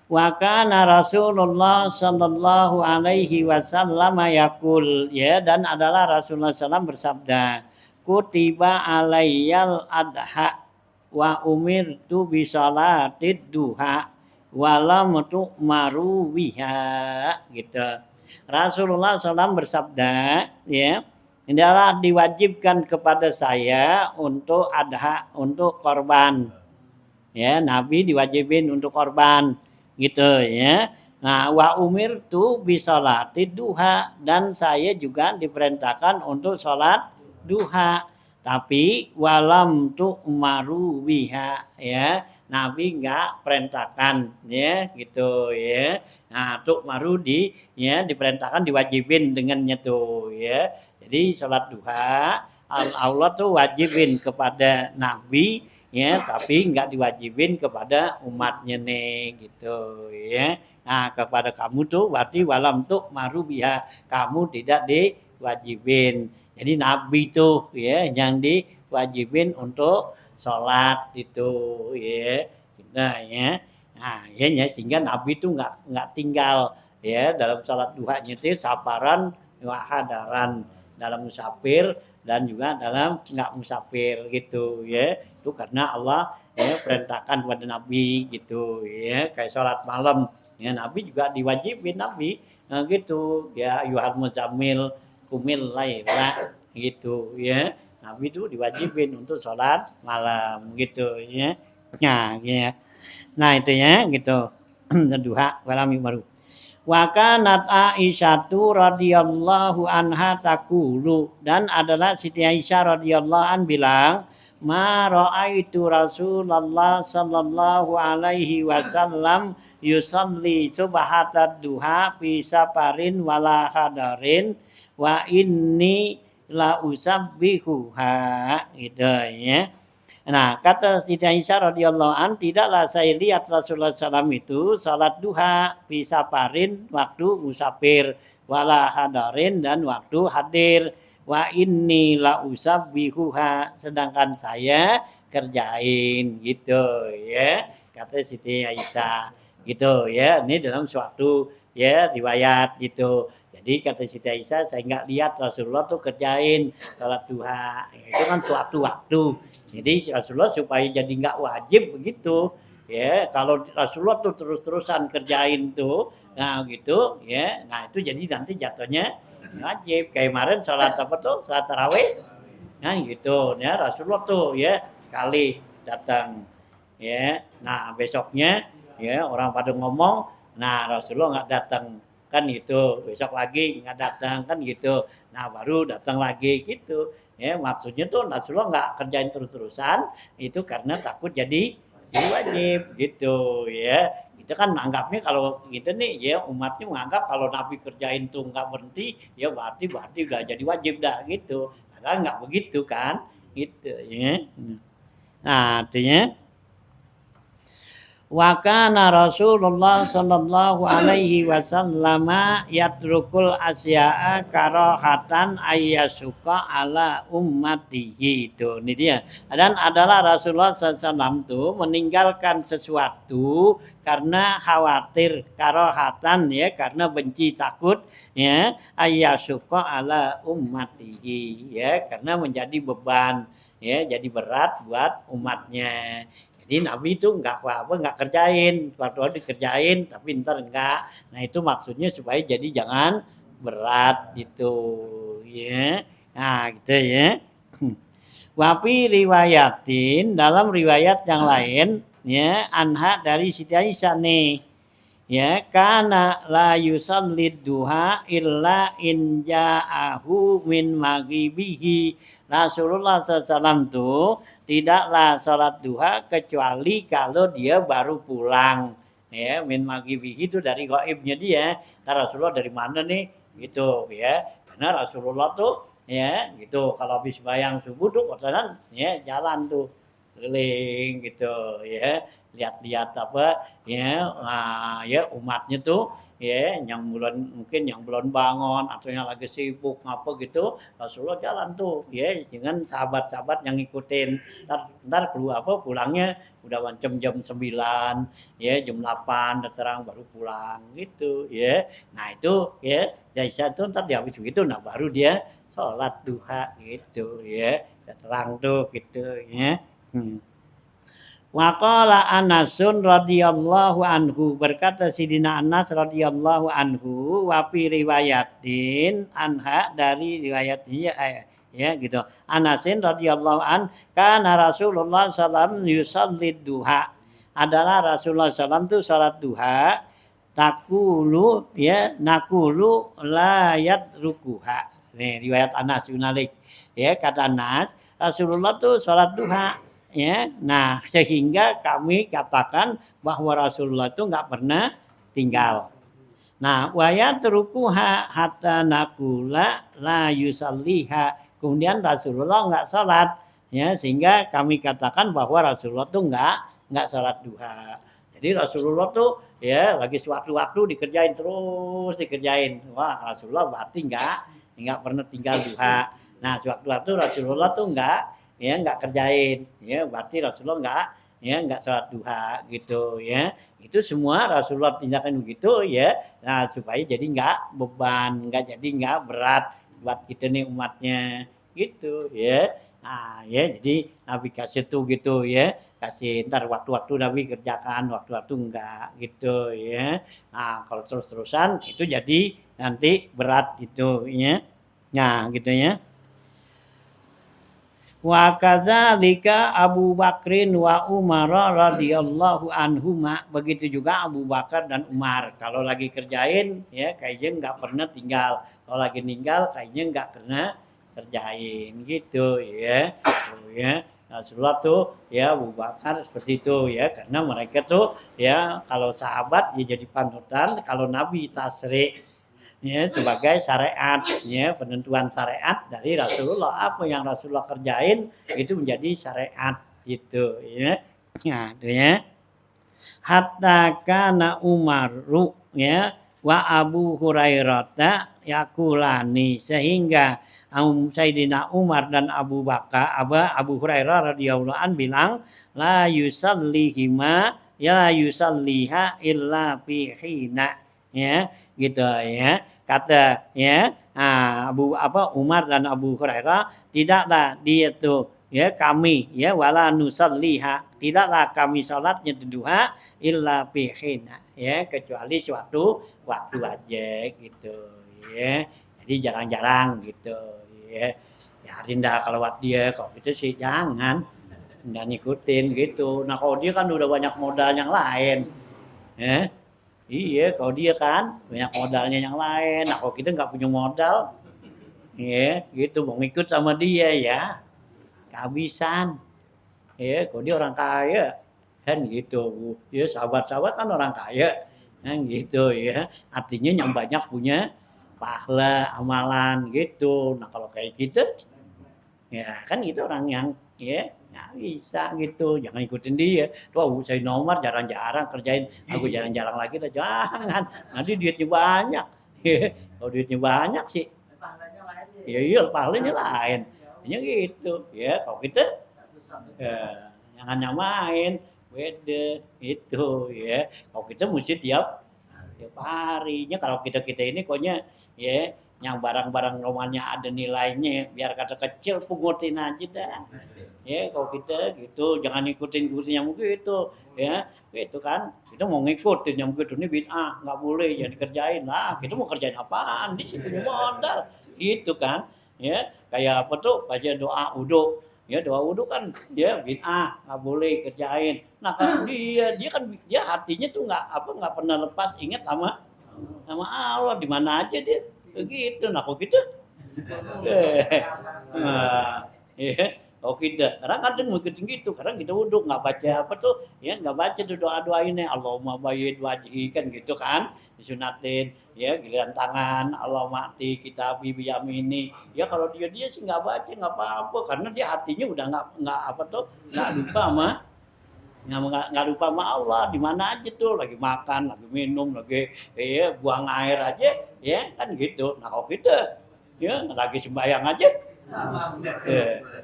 wa kana Rasulullah sallallahu alaihi wasallam yaqul ya dan adalah Rasulullah SAW bersabda kutiba alayyal adha wa umirtu bi salatid duha wa lam tu'maru biha gitu. Rasulullah SAW bersabda ya adalah diwajibkan kepada saya untuk adha untuk korban ya Nabi diwajibin untuk korban gitu ya. Nah, wa umirtu bi sholati duha dan saya juga diperintahkan untuk sholat duha. Tapi walam tu umaru biha ya. Nabi enggak perintahkan ya gitu ya. Nah, tu maru ya diperintahkan diwajibin dengannya tuh ya. Jadi sholat duha Allah tuh wajibin kepada Nabi ya tapi nggak diwajibin kepada umatnya nih gitu ya. Nah kepada kamu tuh berarti walam tuh marubiha kamu tidak diwajibin. Jadi Nabi tuh ya yang diwajibin untuk sholat itu ya. Nah ya. Nah ya sehingga Nabi tuh nggak tinggal ya dalam sholat duhanya itu saparan wahadaran dalam musafir dan juga dalam nggak musafir gitu ya itu karena Allah ya perintahkan kepada Nabi gitu ya kayak sholat malam ya Nabi juga diwajibin Nabi nah, gitu ya yuhal muzammil kumil laila gitu ya Nabi itu diwajibin untuk sholat malam gitu ya nah itu ya gitu duha malam baru wa kanat Aisyatu radhiyallahu anha taqulu dan adalah Siti Aisyah radhiyallahu an bilang ma raaitu Rasulullah sallallahu alaihi wasallam yusalli subhatad duha fi safarin wala hadarin wa inni la usabbihuha gitu ya. Nah, kata Siti Aisyah radhiyallahu an, tidaklah saya lihat Rasulullah SAW itu salat duha fi safarin waktu musafir, wala hadarin dan waktu hadir. Wa inni la usabbihuha sedangkan saya kerjain gitu ya. Kata Siti Aisyah gitu ya. Ini dalam suatu ya riwayat gitu. Jadi kata Siti Aisyah saya nggak lihat Rasulullah tuh kerjain salat duha. Itu kan suatu waktu. Jadi Rasulullah supaya jadi nggak wajib begitu ya kalau Rasulullah tuh terus-terusan kerjain tuh nah gitu ya nah itu jadi nanti jatuhnya wajib kayak kemarin sholat apa tuh sholat tarawih nah gitu ya Rasulullah tuh ya sekali datang ya nah besoknya ya orang pada ngomong nah Rasulullah nggak datang kan gitu besok lagi nggak datang kan gitu nah baru datang lagi gitu ya maksudnya tuh Rasulullah nggak kerjain terus-terusan itu karena takut jadi wajib gitu ya itu kan anggapnya kalau gitu nih ya umatnya menganggap kalau Nabi kerjain tuh nggak berhenti ya berarti udah jadi wajib dah gitu padahal nggak begitu kan gitu ya nah artinya wa kana Rasulullah sallallahu alaihi wasallam yatrukul asya'a karahatan ayyasuka ala ummatihi itu ini dia dan adalah Rasulullah SAW itu meninggalkan sesuatu karena khawatir karahatan ya karena benci takut ya ayyasuka ala ummatihi ya karena menjadi beban ya jadi berat buat umatnya. Jadi Nabi itu nggak kerjain, waktu dikerjain, tapi ntar enggak. Nah itu maksudnya supaya jadi jangan berat gitu, ya. Nah gitu ya. Wapi riwayatin dalam riwayat yang lain, ya anha dari Siti Aisyah nih, ya kana la yusallid duha illa in ja'ahu min maghribihi. Rasulullah SAW tuh tidaklah sholat duha kecuali kalau dia baru pulang, ya min maghribihi itu dari gaibnya dia. Karena Rasulullah dari mana nih gitu ya, karena Rasulullah tuh ya gitu kalau habis bayang subuh tuh kotoran ya jalan tuh keliling gitu ya, lihat-lihat apa ya, ya umatnya tuh ya yang belum mungkin yang belum bangun atau yang lagi sibuk apa gitu, Rasulullah jalan tuh ya dengan sahabat-sahabat yang ngikutin. Ntar keluar apa pulangnya udah macam jam 9 ya jam 8 udah terang baru pulang gitu ya. Nah itu ya Aisyah tuh ntar dia habis begitu nah baru dia sholat duha gitu ya, udah terang tuh gitu ya. Waqala Anasun radhiyallahu anhu, berkata Sidina Anas radhiyallahu anhu wa fi riwayatin anha, dari riwayat dia ya gitu. Anasin radhiyallahu an kana Rasulullah sallallahu yusalli duha. Adalah Rasulullah SAW itu salat duha, takulu ya nakulu layat rukuha. Nih riwayat Anas bin Malik. Ya kata Anas, Rasulullah tuh salat duha ya. Nah, sehingga kami katakan bahwa Rasulullah itu nggak pernah tinggal. Nah, wayat rukuha hatta nakula la yusalliha. Kemudian Rasulullah nggak salat ya, sehingga kami katakan bahwa Rasulullah itu nggak salat duha. Jadi Rasulullah tuh ya lagi sewaktu-waktu dikerjain terus dikerjain. Wah, Rasulullah berarti nggak pernah tinggal duha. Nah, sewaktu-waktu Rasulullah tuh nggak kerjain ya, berarti Rasulullah nggak sholat duha gitu ya. Itu semua Rasulullah tindakan begitu ya, nah supaya jadi nggak beban, nggak berat buat kita nih umatnya gitu ya. Nah ya jadi Nabi kasih tuh gitu ya, kasih ntar waktu-waktu Nabi kerjakan, waktu-waktu enggak gitu ya. Nah kalau terus-terusan itu jadi nanti berat gitu ya. Nah gitu ya. Wa kadzalika Abu Bakrin wa Umar radhiyallahu anhuma, begitu juga Abu Bakar dan Umar kalau lagi kerjain ya kayaknya nggak pernah tinggal, kalau lagi ninggal kayaknya nggak pernah kerjain gitu ya. Ya Rasulullah tuh ya Abu Bakar seperti itu ya, karena mereka tuh ya kalau sahabat ya jadi panutan, kalau Nabi tasrik ya sebagai syariat ya, penentuan syariat dari Rasulullah, apa yang Rasulullah kerjain itu menjadi syariat gitu ya. Nah itu ya, hatta kana Umaru ya wa Abu Hurairah yakulani, sehingga Sayyidina Umar dan Abu Bakar Abu Hurairah radhiyallahu an bilang la yusallihima ya yusalliha illa fi hina ya gitu ya, kata ya Umar dan Abu Hurairah, tidaklah dia tuh ya kami ya wala nusalliha, tidaklah kami salatnya duha illa bihina ya kecuali suatu waktu aja gitu ya, jadi jarang-jarang gitu ya. Ya rindah kalau buat dia, kalau gitu sih jangan nggak ngikutin gitu. Nah kalau dia kan udah banyak modal yang lain ya. Iya, kalau dia kan banyak modalnya yang lain. Nah, kalau kita nggak punya modal, ya gitu mau ngikut sama dia ya kehabisan. Ya, kalau dia orang kaya kan gitu. Ya sahabat-sahabat kan orang kaya kan gitu ya. Artinya yang banyak punya pahala amalan gitu. Nah, kalau kayak gitu ya kan itu orang yang ya nggak bisa gitu, jangan ikutin dia. Tuh saya nomor jarang-jarang kerjain, aku jarang-jarang lagi dah jangan. Nanti duitnya banyak. Kalau duitnya banyak sih, ya iya pahalanya lain. Hanya gitu ya. Kalau kita jangan nyamain, beda itu ya. Kalau kita mesti tiap tiap harinya, kalau kita ini koknya ya yang barang-barang rumahnya ada nilainya, biar kata kecil pungutin aja dah ya. Kalau kita gitu jangan ikutin yang begitu ya, itu kan kita mau ngikutin yang begitu ini bid'ah nggak boleh jangan dikerjain lah, kita mau kerjain apaan di sini punya modal itu kan ya. Kayak apa tuh baca doa uduk Ya doa wudhu kan dia bid'ah, nggak boleh kerjain. Nah kalau dia kan dia hatinya tuh nggak pernah lepas ingat sama Allah di mana aja dia begitu. Nah kok gitu nah, ya. Oh kita, kadang kadang ngikutin gitu, kadang kita wudhu nggak baca apa tuh, ya nggak baca tuh doa ini, Allahumma bayyid wajhi kan gitu kan, disunatin, ya giliran tangan, Allahumma ati kita biyamini, ya kalau dia sih nggak baca nggak apa-apa, karena dia hatinya udah nggak apa tuh, nggak lupa nggak lupa sama Allah di mana aja tuh lagi makan, lagi minum, lagi ya buang air aja, ya kan gitu. Nah kalau kita ya lagi sembahyang aja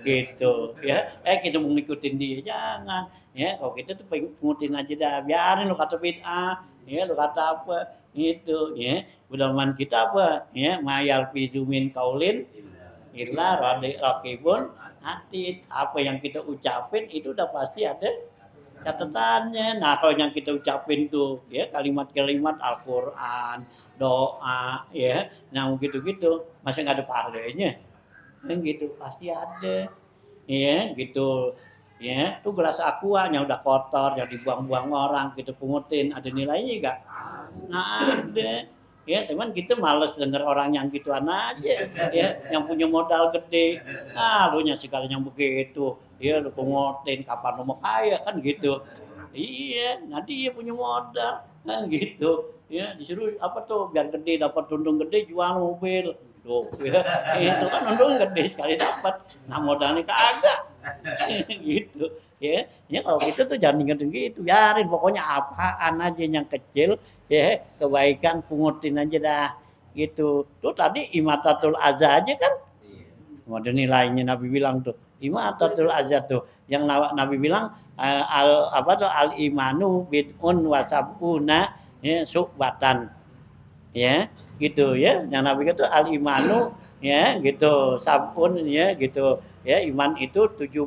gitu ya kita mau ngikutin dia jangan ya kalau kita tuh ngikutin aja dah biarin lu kata bid'ah ya lu kata apa gitu ya udaman kita apa ya mayal fizumin kaulin illa rakibun atid apa yang kita ucapin itu udah pasti ada catatannya. Nah kalau yang kita ucapin tuh ya kalimat-kalimat Al-Quran doa ya nah gitu-gitu masa nggak ada pahalanya kan gitu pasti ada ya gitu ya tuh gelas aqua yang udah kotor yang dibuang-buang orang gitu pungutin ada nilainya enggak nggak ada ya teman kita males denger orang yang gituan aja ya yang punya modal gede lu nya segala yang begitu ya lu pungutin kapan lu mau kaya kan gitu iya nanti dia punya modal kan gitu ya disuruh apa tuh biar gede dapat untung gede jual mobil tuh ya. Itu kan untung gede sekali dapat nah modalnya kagak gitu ya kalau gitu tuh jangan ingetin gitu biarin pokoknya apaan aja yang kecil ya kebaikan pungutin aja dah gitu tuh tadi imatatul azza aja kan ada nilainya Nabi bilang tuh imatatul azza tuh yang Nabi bilang al imanu bid'un wasabuna ya subatan ya gitu ya yang Nabi itu al imanu ya gitu sabun ya gitu ya iman itu 70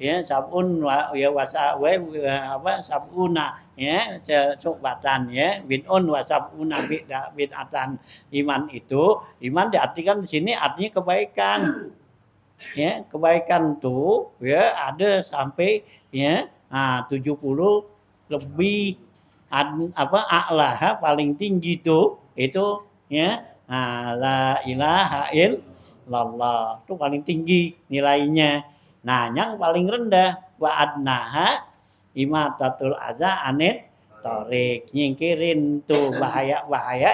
ya sabun ya wasa apa sabuna ya subatan ya bid'un wasabuna bid'atan iman itu iman diartikan di sini artinya kebaikan ya kebaikan tuh ya ada sampai ya 70 lebih a'laha paling tinggi tuh itu ya la ilaha illallah itu paling tinggi nilainya nah yang paling rendah wa adnaha imatatul aza anit torik nyingkirin tuh bahaya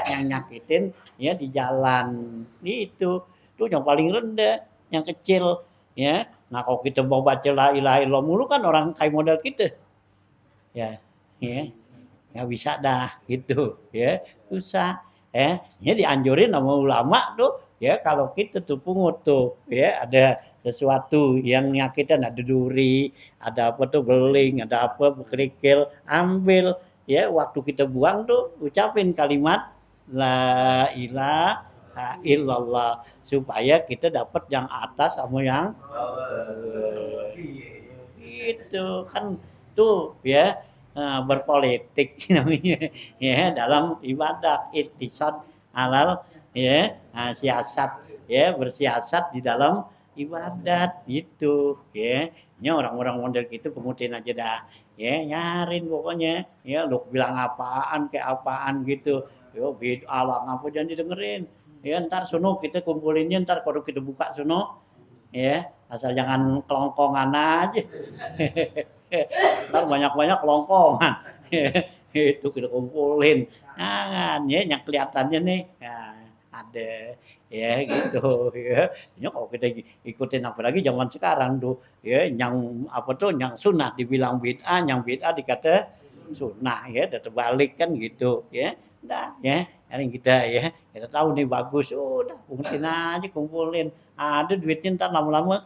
yang nyakitin ya di jalan itu tuh yang paling rendah yang kecil ya nah kalau kita mau baca la ilaha illallah mulu kan orang kayak model kita ya nggak bisa dah gitu ya susah ya dianjurin sama ulama tuh ya kalau kita tuh pungut tuh ya ada sesuatu yang nyakitin ada duri ada apa tuh beling ada apa kerikil ambil ya waktu kita buang tuh ucapin kalimat la ilaha illallah supaya kita dapat yang atas sama yang itu kan tuh ya berpolitik namanya ya dalam ibadah iktisad halal ya siasat ya bersiasat di dalam ibadat gitu ya ini orang-orang model gitu pengutin aja dah ya nyarin pokoknya ya lu bilang apaan kayak apaan gitu yo bid'ah apa jangan didengerin ya ntar sono kita kumpulinnya ntar kalau kita buka sono ya asal jangan kelongkongan aja ntar banyak-banyak kelongkongan itu kita kumpulin jangan ya yang kelihatannya nih ada ya gitu ya kalau kita ikutin apalagi zaman sekarang tuh ya yang apa tuh yang sunnah dibilang bid'ah yang bid'ah dikata sunnah ya udah terbalik kan gitu ya udah ya yang kita tahu nih bagus udah kumpulin ada duitnya ntar lama-lama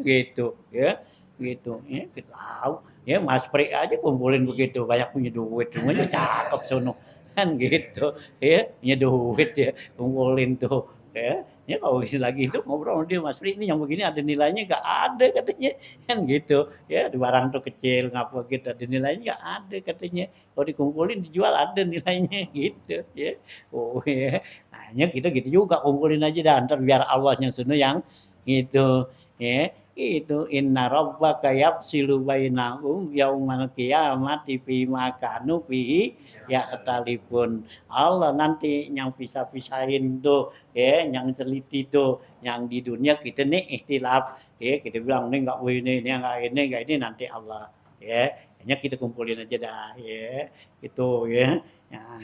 gitu ya gitu ya kita tahu ya Mas Pri aja kumpulin begitu banyak punya duit semuanya cakep sono kan gitu ya punya duit ya kumpulin tuh ya kalau lagi itu ngobrol dia Mas Pri ini yang begini ada nilainya nggak ada katanya kan gitu ya di barang tuh kecil ngapa gitu ada nilainya nggak ada katanya kalau dikumpulin dijual ada nilainya gitu ya oh ya hanya kita gitu juga kumpulin aja dah ntar biar Allahnya sono yang gitu ya itu inna rabbaka yafsilu bainahum yaumal qiyamati fima kanu fihi yakhtalifun. Allah nanti yang pisah-pisahin tuh ya, yang teliti tuh yang di dunia kita nih ikhtilaf ya, kita bilang ini enggak ini enggak ini nanti Allah ya. Hanya kita kumpulin aja dah ya. Gitu ya. Nah,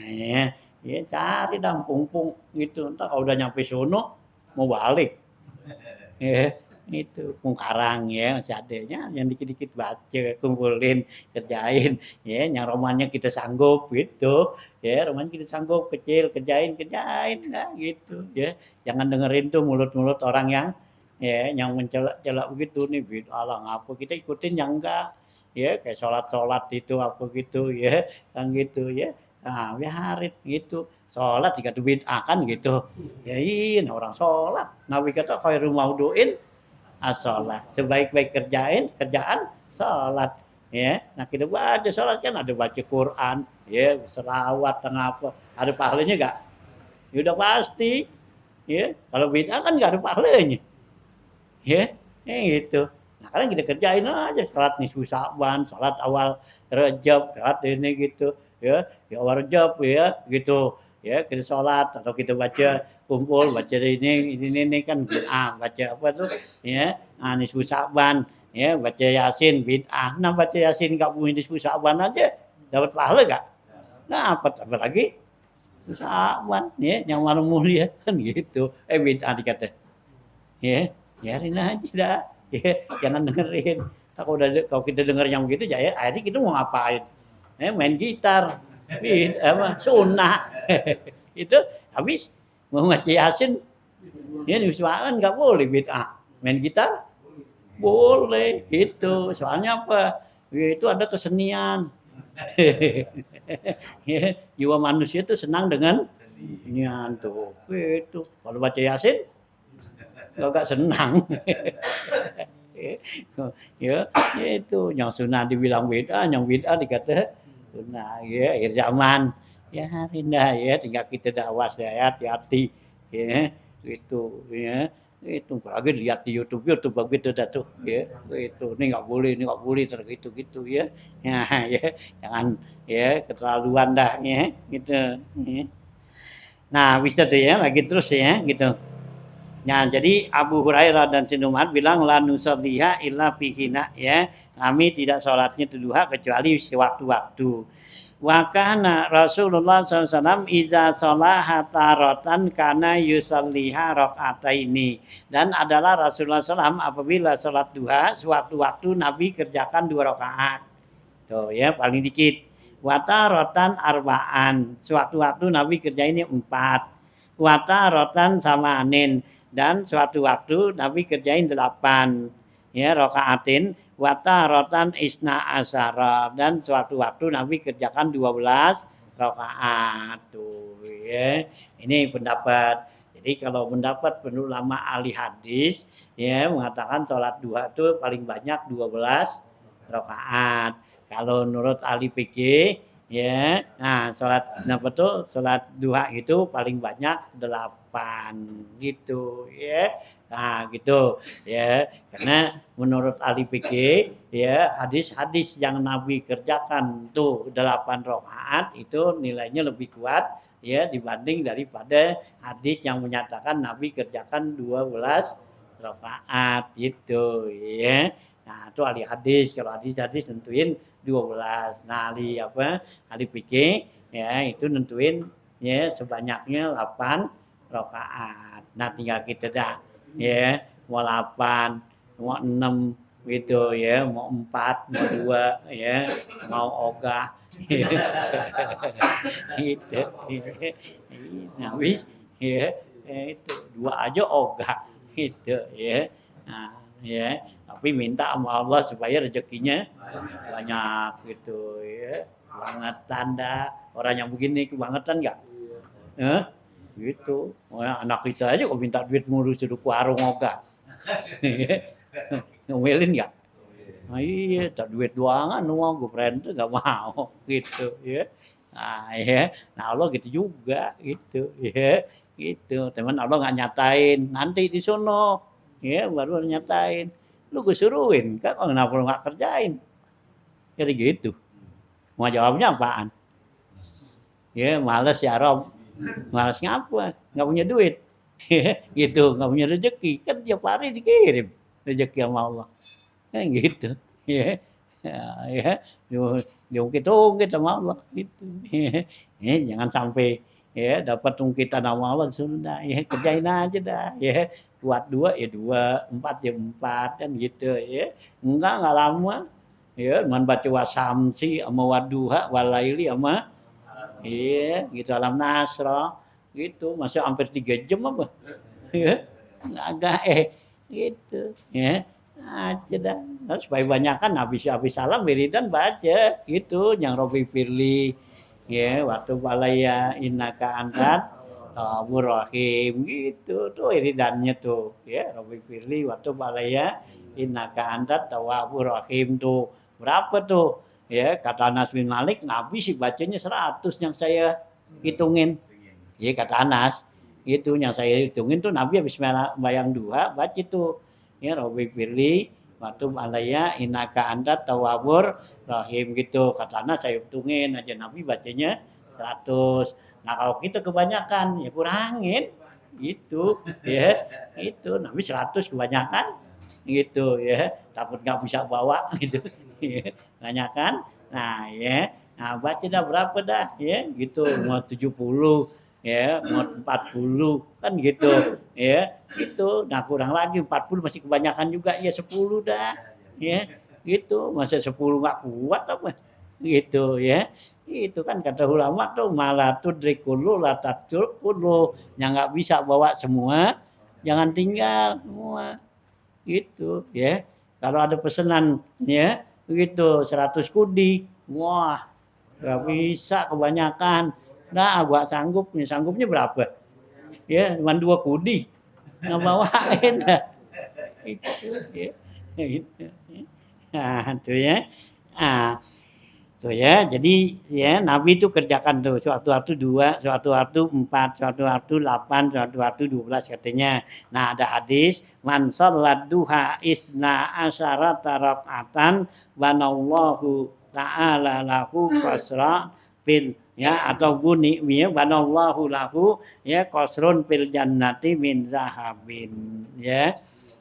ya cari dah pumpung gitu. Entar kalau udah nyampe sono mau balik. Ya, itu Pungkarang ya masih adanya yang dikit-dikit baca kumpulin kerjain ya yang romannya kita sanggup gitu ya roman kita sanggup kecil kerjain nah, gitu ya jangan dengerin tuh mulut-mulut orang yang ya yang mencela-cela begitu nih bid'ah lah ngapa kita ikutin yang enggak ya kayak sholat itu apa gitu ya kan gitu ya nah biarin gitu sholat jika tuh bid'ah kan gitu ya ini orang sholat Nabi kata khairul maudu'in as-sholat. Sebaik-baik kerjaan sholat. Ya, nah kita baca sholat kan ada baca Quran, ya selawat tengah apa, ada pahalanya enggak? Ya udah pasti. Ya, kalau bid'ah kan enggak ada pahalanya. Ya, gitu. Nah, kadang kita kerjain aja sholat nisfu Sya'ban, sholat awal Rajab, sholat ini gitu, ya, awal Rajab ya, gitu. Ya, kita sholat atau kita baca kumpul baca ini kan bid'ah, baca apa tuh ya, nisfu Sya'ban, ya, baca Yasin bid'ah. Nah, baca Yasin enggak punya nisfu Sya'ban aja dapat pahala enggak? Nah, apa lagi Sya'ban ya, yang malam mulia kan gitu. Bid'ah dikata. Ya, biarin aja dah. Ya, jangan dengerin. Kalau kita denger yang begitu ya akhirnya kita mau ngapain? Main gitar. Apa sunnah. Itu habis mau baca Yasin ya usahakan enggak boleh bid'ah. Main gitar boleh itu. Soalnya apa? Itu ada kesenian. Ya, jiwa manusia itu senang dengan kesenian tuh. Itu. Kalau baca Yasin enggak senang. Ya, itu yang sunnah dibilang bid'ah, yang bid'ah dikata sunnah ya, akhir zaman. Ya rindah ya, tinggal kita dakwas ya, hati-hati ya, gitu ya. Itu apalagi lihat di YouTube begitu dah tuh ya. Itu ini enggak boleh gitu ya. Ya, jangan ya keterlaluan dah ya, gitu. Ya. Nah, bisa tuh ya, lagi terus ya, gitu. Nah, jadi Abu Hurairah dan Sinumar bilang la nusalliha illa fihina ya. Kami tidak sholatnya duha kecuali sewaktu-waktu. Wa kana Rasulullah SAW iza sholaha taratan kana yusalliha rakaataini. Dan adalah Rasulullah SAW apabila sholat duha sewaktu-waktu Nabi kerjakan 2 rakaat. Tuh ya paling dikit. Wa taratan arba'an. Sewaktu-waktu Nabi kerjainnya 4. Wa taratan samanin. Dan suatu waktu Nabi kerjain 8 ya rakaatin wata rotan isna asara dan suatu waktu Nabi kerjakan 12 rakaat tuh ya ini pendapat jadi kalau pendapat ulama ahli hadis ya mengatakan sholat duha itu paling banyak 12 rakaat kalau menurut ahli fikih ya nah sholat duha itu paling banyak 8 gitu ya nah gitu ya karena menurut ahli fikih ya hadis-hadis yang Nabi kerjakan tuh 8 rakaat itu nilainya lebih kuat ya dibanding daripada hadis yang menyatakan Nabi kerjakan 12 rakaat gitu ya nah itu ahli hadis kalau hadis tentuin 12 nah ahli fikih ya itu nentuin ya sebanyaknya 8 rakaat. Nah tinggal kita dah ya mau 8, mau 6 gitu ya, mau 4, mau 2 ya, mau ogah. Gitu. Nah wis ya itu 2 aja ogah gitu ya. Nah ya, tapi minta sama Allah supaya rezekinya banyak gitu ya. Kebangetan dah. Orang yang begini kebangetan enggak? Gitu. Anak kita aja kok minta duit mulu suruh ke warung ogah. Ngomelin enggak? Nah, iya, tak duit doangan doang, gue tuh enggak mau gitu ya. Nah, ya. Nah, Allah gitu juga gitu ya. Gitu. Teman Allah enggak nyatain, nanti di sono ya baru nyatain. Lu gue suruhin, kan kenapa lu nggak kerjain? Jadi gitu. Mau jawabnya apaan? Ya males ya Rob. Males ngapa? Nggak punya duit. Gitu, nggak punya rezeki. Kan tiap hari dikirim rezeki sama Allah. Kan gitu. Ya. Ya. Diungkit-ungkit sama Allah gitu. Ya, jangan sampai ya dapat ungkitan sama Allah sudah ya kerjain aja dah ya buat 2 ya 2, 4 ya 4 kan gitu ya. Enggak lama. Ya, man baca wasamsi sama waduha walaili sama iya gitu alam nasra gitu masih hampir 3 jam apa ya agak gitu ya aja dah nah, supaya banyak kan habis salam wiridan baca gitu yang Robi Firly ya waktu balaya innaka antat rahim gitu tuh wiridannya tuh ya Robi Firly waktu balaya innaka antat rahim tuh berapa tuh ya kata Anas bin Malik Nabi sih bacanya 100 yang saya hitungin ya kata Anas itu yang saya hitungin tuh Nabi habis bayang duha baca tuh ya Robi Firly waktu alaya inaka anda tawabur rahim gitu kata Anas saya hitungin aja Nabi bacanya 100 nah kalau kita kebanyakan ya kurangin gitu ya itu Nabi 100 kebanyakan gitu ya takut nggak bisa bawa gitu tanyakan nah ya nah baca dah berapa dah ya gitu mau 70 ya mau 40 kan gitu ya gitu nah kurang lagi 40 masih kebanyakan juga ya 10 dah ya gitu masa 10 nggak kuat apa gitu ya itu kan kata ulama tuh malah tudrikulu latatul kulu yang nggak bisa bawa semua jangan tinggal semua gitu ya kalau ada pesanan ya begitu 100 kudi wah nggak bisa kebanyakan nah gua sanggupnya berapa ya cuma 2 kudi nggak bawain dah itu ya itu nah itu ya ah tuh ya, jadi ya Nabi itu kerjakan tuh suatu waktu 2, suatu waktu 4, suatu waktu 8, suatu waktu 12 katanya. Nah ada hadis man sholat duha isna asyarata raka'atan banallahu ta'ala lahu qasra fil ya atau bunyi ya banallahu lahu ya qasrun fil jannati min zahabin ya.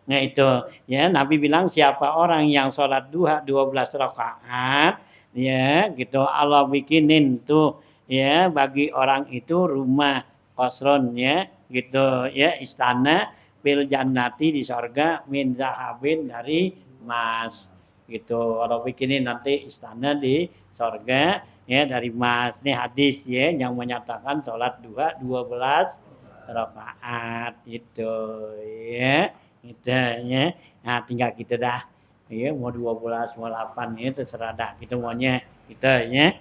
Nah itu ya Nabi bilang siapa orang yang sholat duha 12 rakaat ya gitu Allah bikinin tuh ya bagi orang itu rumah kosron ya gitu ya istana fil jannati di sorga min zahabin dari emas gitu Allah bikinin nanti istana di sorga ya dari emas ini hadis ya yang menyatakan sholat 12 rakaat gitu ya gitu ya nah tinggal kita dah ya mau 12 mau 8 ya terserah dah kita maunya kita ya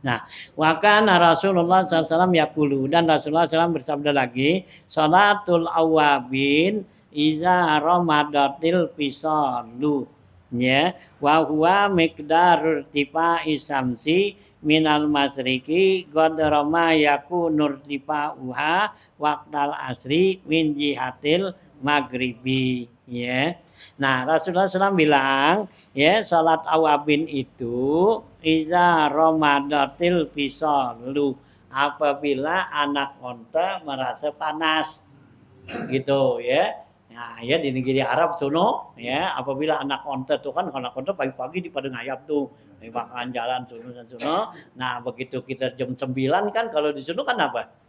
nah wakan Rasulullah SAW yaqulu dan Rasulullah SAW bersabda lagi salatul awabin iza ramadatil fisalu ya wa huwa miqdarul tifa isamsi minal masriki qadrama yakunur tifa uha waqtal asri min jihatil maghribi ya. Nah, Rasulullah SAW bilang, ya, salat awabin itu iza ramadatil fisalu apabila anak onta merasa panas. Gitu ya. Nah, ya di negeri Arab sono ya, apabila anak onta tuh kan anak onta pagi-pagi di pada ngayap tuh, makan jalan sono. Nah, begitu kita jam 9 kan kalau di sono kan apa?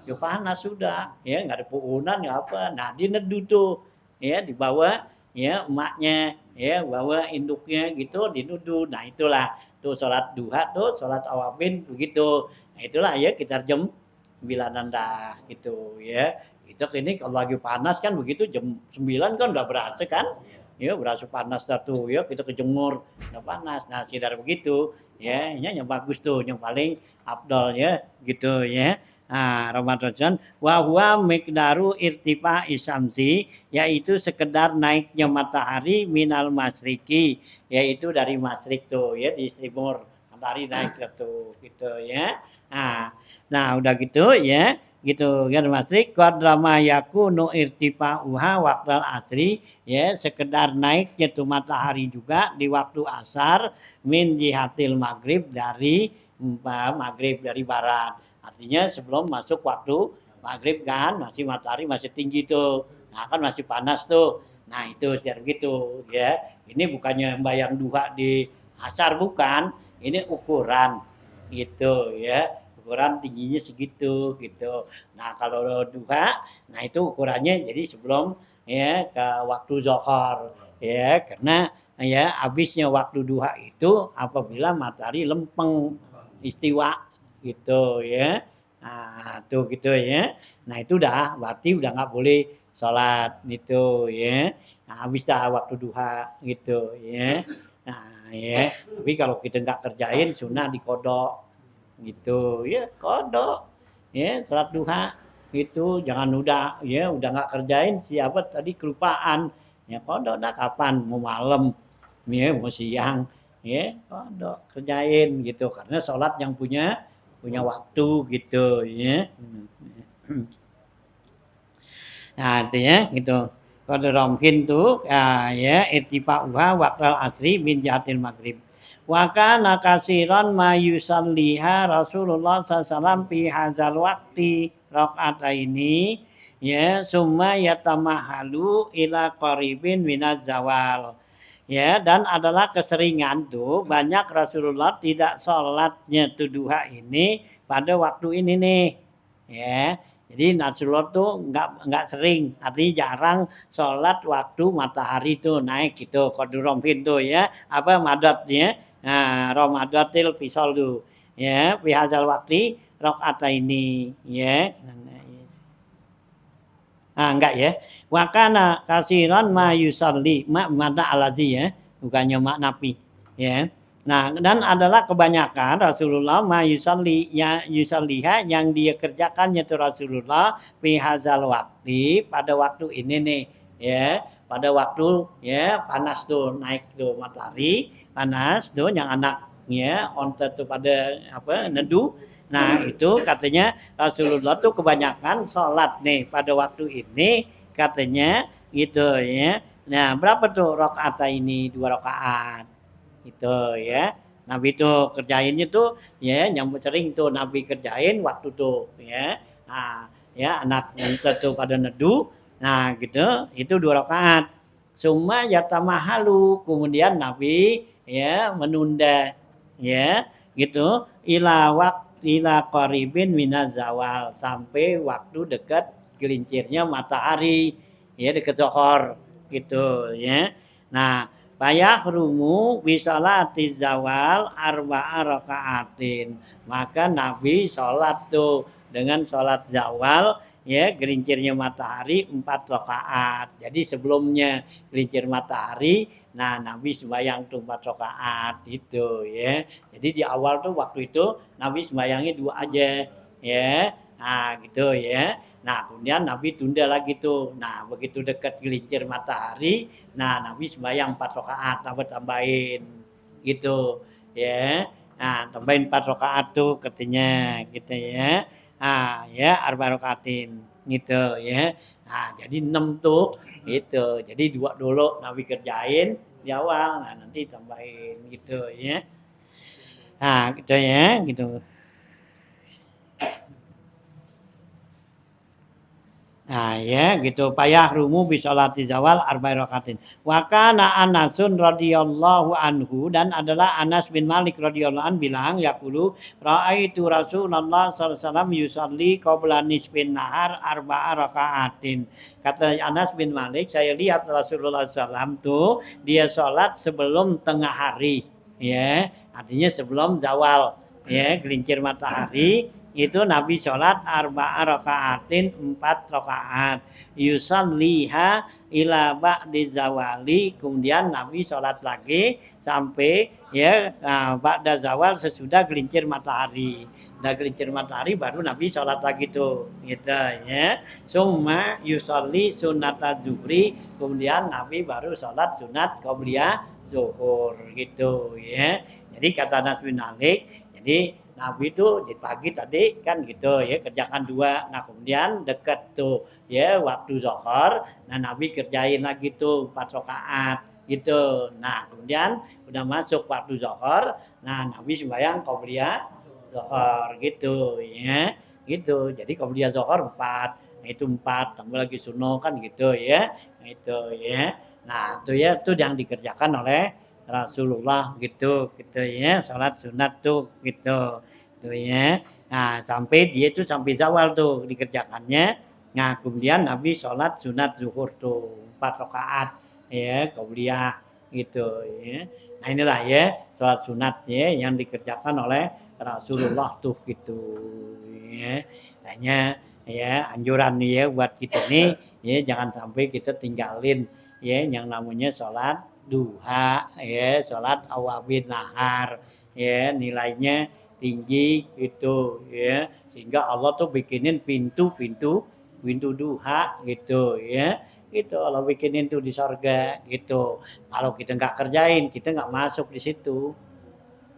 Ya panas sudah, ya nggak ada puunan nggak apa. Nah dia neduh tuh, ya dibawa ya emaknya, ya bawa induknya gitu dinuduh. Nah itulah tuh sholat duha tuh sholat awabin begitu. Nah itulah ya kita jam 9 dah gitu ya. Itu ini kalau lagi panas kan begitu jam 9 kan udah berasa kan. Ya berasa panas satu ya kita kejemur udah panas. Nah sekitar begitu ya, yang bagus tuh yang paling afdol ya gitu ya. Nah, Ramadan wa huwa miqdaru irtifa isamsi yaitu sekedar naiknya matahari minal masriki yaitu dari masrik tuh ya di timur matahari naik tuh gitu ya. Nah udah gitu ya. gitu ya masrik qadrama yakunu irtifa'uha waqtal asri ya sekedar naiknya tuh matahari juga di waktu asar min jihatil maghrib dari maghrib dari barat artinya sebelum masuk waktu maghrib kan masih matahari masih tinggi tuh nah kan masih panas tuh nah itu secara gitu ya ini bukannya bayang duha di asar bukan ini ukuran gitu ya ukuran tingginya segitu gitu. Nah kalau duha, nah itu ukurannya jadi sebelum ya ke waktu zuhur ya karena ya habisnya waktu duha itu apabila matahari lempeng istiwa gitu ya. Nah tuh gitu ya. Nah itu udah berarti udah nggak boleh sholat gitu ya. Nah, habis dah waktu duha gitu ya. Nah ya, tapi kalau kita nggak kerjain sunnah dikodok gitu ya kodok ya sholat duha itu jangan udah nggak kerjain siapa tadi kelupaan ya kodok dah kapan mau malam ya mau siang ya kodok kerjain gitu karena sholat yang punya waktu gitu ya nah itu ya gitu kalau romkin tuh ya irtifa'uha waqtal asri min jahatil maghrib wa kana kasiran ma yusalliha Rasulullah SAW fi hadzal waqti rakaataini ya summa yatamahalu ila qaribin minaz zawal ya dan adalah keseringan tuh banyak Rasulullah tidak sholatnya tuh duha ini pada waktu ini nih ya jadi Rasulullah tuh nggak sering, artinya jarang sholat waktu matahari tuh naik gitu. Koduromfin tuh ya, apa madatnya? Nah, Ramadatil pisol tuh, ya, bihazal waktu rokata ini, ya. Enggak ya. Wakana kasiran ma yusalli, mata alazi ya, bukannya mak napi, ya. Nah, dan adalah kebanyakan Rasulullah ma yusalli ya yusalliha yang dia kerjakan yaitu Rasulullah fi hadzal waqti pada waktu ini nih ya pada waktu ya panas tuh naik tuh matahari panas tuh yang anak ya onta tuh pada apa neduh nah itu katanya Rasulullah tuh kebanyakan sholat nih pada waktu ini katanya gitu ya nah berapa tuh rakaat ini 2 rakaat itu ya Nabi itu kerjainnya tuh ya nyambut sering tuh Nabi kerjain waktu tuh ya nah, ya anak yang satu pada nedu nah gitu itu 2 rakaat summa yatamahalu kemudian Nabi ya menunda ya gitu ila waktu ila qaribin minaz zawal sampai waktu dekat gelincirnya matahari ya dekat zuhur gitu ya nah Fayahrumu bisolati zawal arba'a rakaatin. Maka Nabi sholat tuh dengan sholat zawal ya gelincirnya matahari 4 rakaat. Jadi sebelumnya gelincir matahari, nah Nabi sembahyang tuh 4 rakaat itu ya. Jadi di awal tuh waktu itu Nabi sembahyangnya 2 aja ya. Nah gitu ya. Nah kemudian Nabi tunda lagi tuh. Nah begitu dekat gelincir matahari, nah Nabi sembahyang 4 rakaat, tambahin gitu ya. Nah tambahin 4 rakaat tuh katanya gitu ya. Ah ya arba rakaatin gitu ya. Nah jadi 6 tuh gitu. Jadi 2 dulu Nabi kerjain di awal, nah nanti tambahin gitu ya. Nah gitu ya gitu. Nah ya gitu payah rumu bisolati zawal arba'i rakatin. Wa kana Anasun radhiyallahu anhu dan adalah Anas bin Malik radhiyallahu anhu bilang yaqulu raaitu Rasulullah sallallahu alaihi wasallam yusalli qabla nisfin nahar arba'a rakaatin. Kata Anas bin Malik saya lihat Rasulullah SAW tuh dia sholat sebelum tengah hari ya artinya sebelum zawal ya gelincir matahari itu Nabi sholat arba'a rakaatin 4 rakaat yusalliha ila ba'di zawali kemudian Nabi sholat lagi sampai ya ba'da zawal sesudah gelincir matahari dah gelincir matahari baru Nabi sholat lagi tuh gitu ya summa yusalli sunata zuhri kemudian Nabi baru sholat sunat qabliyah zuhur gitu ya jadi kata Anas bin Malik jadi Nabi itu di pagi tadi kan gitu ya kerjakan 2. Nah kemudian dekat tuh ya waktu zuhur, nah Nabi kerjain lagi tuh 4 rakaat gitu. Nah kemudian udah masuk waktu zuhur, nah Nabi sembahyang qobliyah zuhur gitu ya. Gitu. Jadi qobliyah zuhur 4. Nah, itu 4 tambah lagi sunnah kan gitu ya. Itu ya. Nah, itu ya itu yang dikerjakan oleh Rasulullah gitu ya. Salat sunat tuh gitu. Tuh ya. Nah, sampai dia itu sampai zawal tuh dikerjakannya. Nah, kemudian Nabi sholat sunat zuhur tuh 4 rakaat ya, qobliyah gitu ya. Nah, inilah ya sholat sunat ya yang dikerjakan oleh Rasulullah tuh gitu ya. Hanya ya anjuran nih ya buat kita nih ya jangan sampai kita tinggalin ya yang namanya sholat duha ya sholat awabin nahar ya nilainya tinggi gitu ya sehingga Allah tuh bikinin pintu duha gitu ya gitu Allah bikinin tuh di sorga gitu kalau kita nggak kerjain kita nggak masuk di situ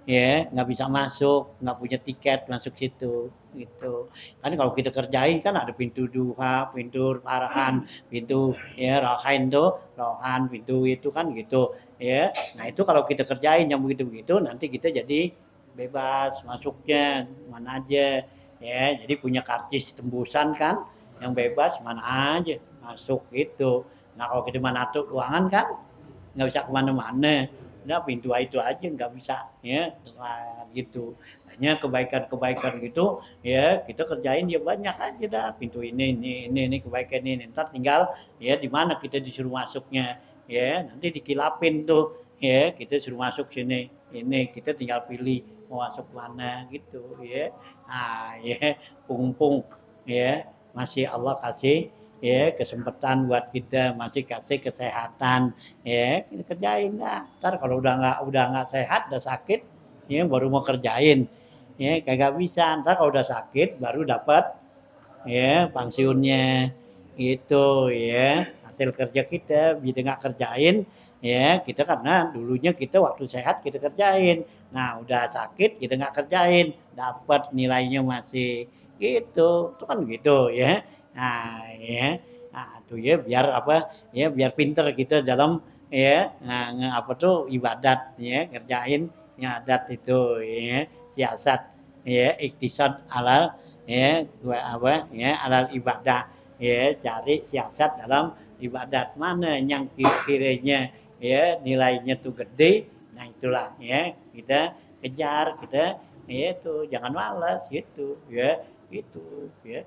ya nggak bisa masuk nggak punya tiket masuk situ gitu kan kalau kita kerjain kan ada pintu duha pintu arahan pintu ya rohain tuh rohan pintu itu kan gitu ya nah itu kalau kita kerjain yang begitu begitu nanti kita jadi bebas masuknya mana aja ya jadi punya karcis tembusan kan yang bebas mana aja masuk gitu nah kalau kita mana tuh ruangan kan nggak bisa kemana-mana udah pintu itu aja nggak bisa ya nah, gitu hanya kebaikan-kebaikan gitu ya kita kerjain ya banyak aja dah pintu ini kebaikan ini ntar tinggal ya di mana kita disuruh masuknya ya nanti dikilapin tuh ya kita suruh masuk sini ini kita tinggal pilih mau masuk mana gitu ya ah ya pung ya masih Allah kasih ya kesempatan buat kita masih kasih kesehatan ya kita kerjain lah ntar kalau udah nggak sehat udah sakit ya baru mau kerjain ya kagak bisa ntar kalau udah sakit baru dapat ya pensiunnya itu ya hasil kerja kita bisa nggak kerjain ya kita karena dulunya kita waktu sehat kita kerjain nah udah sakit kita nggak kerjain dapat nilainya masih gitu itu kan gitu ya nah ya nah tuh ya biar apa ya biar pinter kita dalam ya apa tuh ibadat ya kerjain adat itu ya siasat ya iktisad halal ya apa ya alal ibadah ya cari siasat dalam ibadat mana yang kiranya ya nilainya tuh gede nah itulah ya kita kejar kita ya itu jangan malas gitu ya itu ya